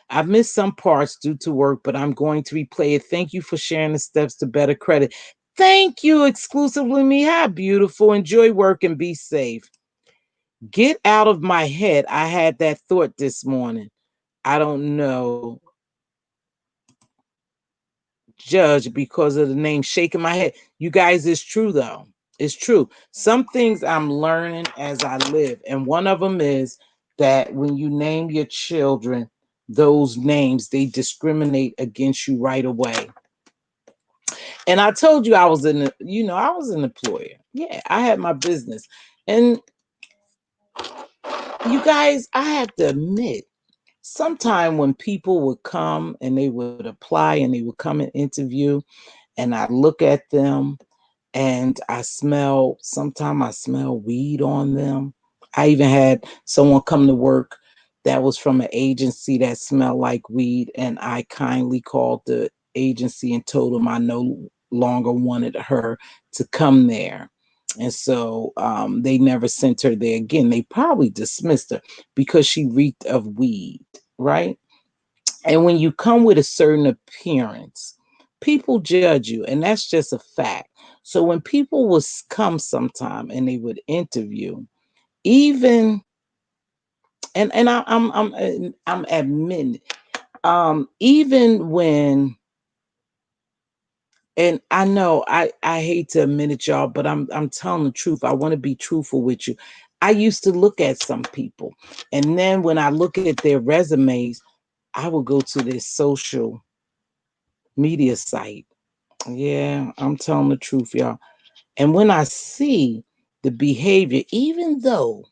I've missed some parts due to work, but I'm going to replay it. Thank you for sharing the steps to better credit. Thank you, exclusively me. How beautiful. Enjoy work and be safe. Get out of my head. I had that thought this morning. I don't know. Judge because of the name, shaking my head. You guys, it's true though. It's true. Some things I'm learning as I live. And one of them is that when you name your children those names, they discriminate against you right away. And I told you I was I was an employer. Yeah, I had my business. And you guys, I have to admit, sometime when people would come and they would apply and they would come and interview, and I look at them and sometimes I smell weed on them. I even had someone come to work that was from an agency that smelled like weed, and I kindly called the agency and told them I no longer wanted her to come there. And so they never sent her there again. They probably dismissed her because she reeked of weed, right? And when you come with a certain appearance, people judge you, and that's just a fact. So when people would come sometime and they would interview, even and I'm admitting, even when, and I know I hate to admit it, y'all, but I'm telling the truth. I want to be truthful with you. I used to look at some people, and then when I look at their resumes, I will go to this social media site. Yeah, I'm telling the truth, y'all. And when I see the behavior, even though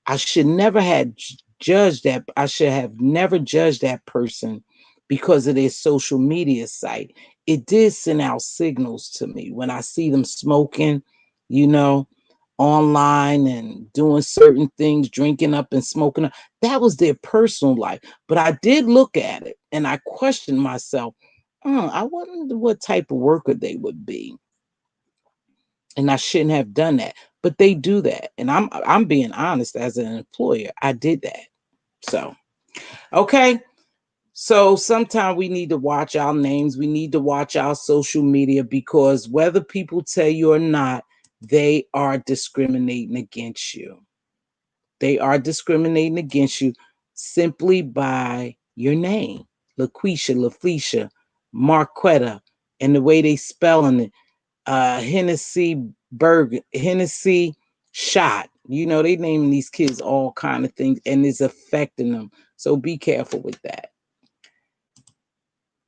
I should never have judged that, I should have never judged that person because of their social media site. It did send out signals to me when I see them smoking, you know, online and doing certain things, drinking up and smoking up. That was their personal life. But I did look at it and I questioned myself. I wonder what type of worker they would be, and I shouldn't have done that. But they do that, and I'm being honest as an employer. I did that. So okay. So sometimes we need to watch our names. We need to watch our social media because whether people tell you or not, they are discriminating against you. They are discriminating against you simply by your name, LaQuisha, LaFelicia, Marquetta, and the way they spelling it. Hennessy Hennessy shot. You know, they naming these kids all kind of things and it's affecting them. So be careful with that.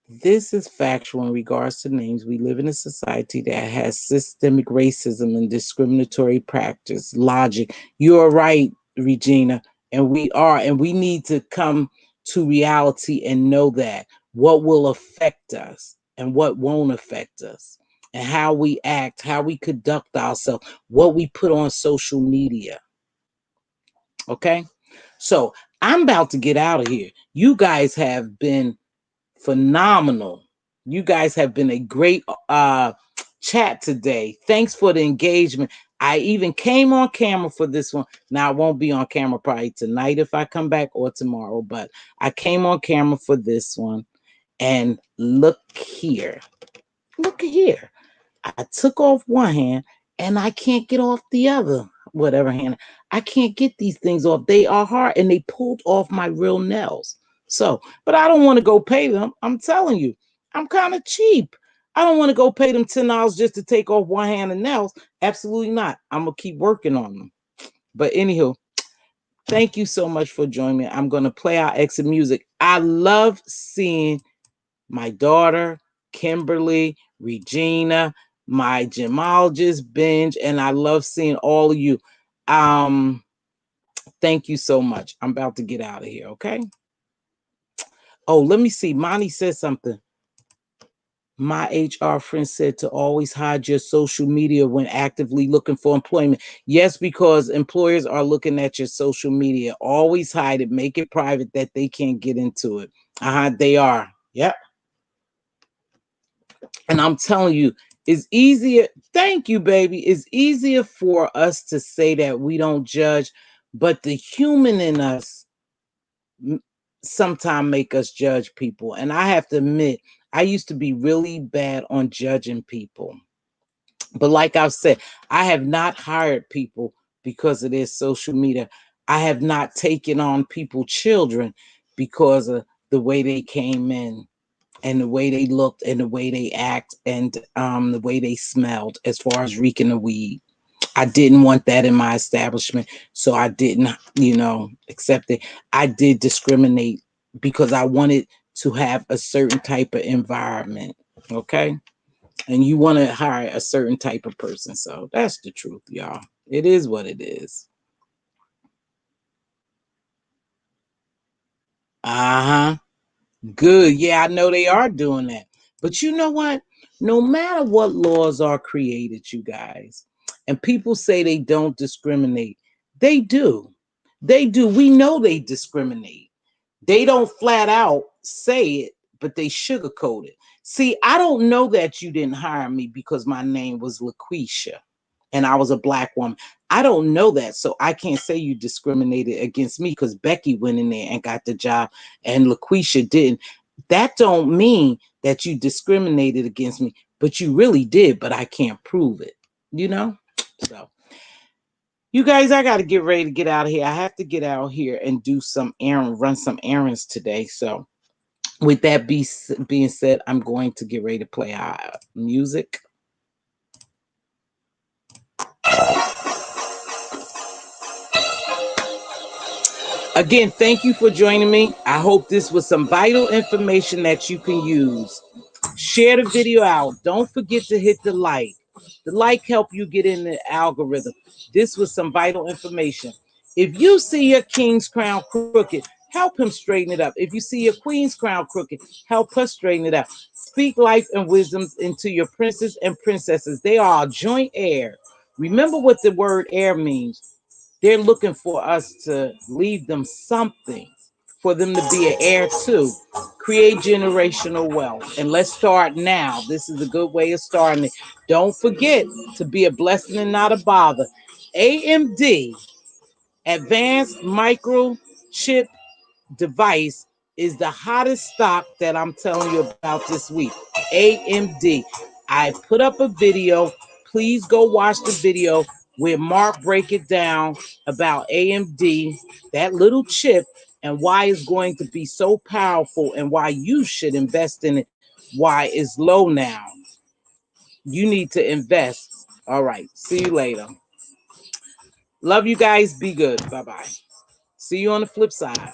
This is factual in regards to names. We live in a society that has systemic racism and discriminatory practice, logic. You are right, Regina. And we are, and we need to come to reality and know that what will affect us and what won't affect us, and how we act, how we conduct ourselves, what we put on social media. Okay. So I'm about to get out of here. You guys have been phenomenal. You guys have been a great chat today. Thanks for the engagement. I even came on camera for this one. Now I won't be on camera probably tonight if I come back or tomorrow, but I came on camera for this one. And look here. Look here. I took off one hand and I can't get off the other, whatever hand. I can't get these things off. They are hard and they pulled off my real nails. So, but I don't want to go pay them. I'm telling you, I'm kind of cheap. I don't want to go pay them $10 just to take off one hand of nails. Absolutely not. I'm going to keep working on them. But anywho, thank you so much for joining me. I'm going to play our exit music. I love seeing my daughter, Kimberly, Regina, my gemologist, Benj, and I love seeing all of you. Thank you so much. I'm about to get out of here, okay? Oh, let me see. Monty said something. My HR friend said to always hide your social media when actively looking for employment. Yes, because employers are looking at your social media. Always hide it. Make it private that they can't get into it. They are. Yep. And I'm telling you, it's easier. Thank you, baby. It's easier for us to say that we don't judge, but the human in us sometimes make us judge people. And I have to admit, I used to be really bad on judging people. But like I've said, I have not hired people because of their social media. I have not taken on people, children, because of the way they came in and the way they looked and the way they act and the way they smelled as far as reeking the weed. I didn't want that in my establishment. So I didn't, accept it. I did discriminate because I wanted to have a certain type of environment. Okay. And you want to hire a certain type of person. So that's the truth, y'all. It is what it is. Uh-huh. Good. Yeah, I know they are doing that. But you know what? No matter what laws are created, you guys, and people say they don't discriminate, they do. They do. We know they discriminate. They don't flat out say it, but they sugarcoat it. See, I don't know that you didn't hire me because my name was LaQuisha and I was a black woman. I don't know that. So I can't say you discriminated against me because Becky went in there and got the job and LaQuisha didn't. That don't mean that you discriminated against me, but you really did, but I can't prove it, you know? So you guys, I got to get ready to get out of here. I have to get out here and do some run some errands today. So with that being said, I'm going to get ready to play our music. Again, thank you for joining me. I hope this was some vital information that you can use. Share the video out. Don't forget to hit the like. The like help you get in the algorithm. This was some vital information. If you see your king's crown crooked, help him straighten it up. If you see your queen's crown crooked, help her straighten it out. Speak life and wisdoms into your princes and princesses. They are joint heir. Remember what the word heir means. They're looking for us to leave them something for them to be an heir to. Create generational wealth. And let's start now. This is a good way of starting it. Don't forget to be a blessing and not a bother. AMD, Advanced Microchip Device, is the hottest stock that I'm telling you about this week. AMD. I put up a video. Please go watch the video where Mark break it down about AMD, that little chip, and why it's going to be so powerful and why you should invest in it, why it's low now. You need to invest. All right. See you later. Love you guys. Be good. Bye-bye. See you on the flip side.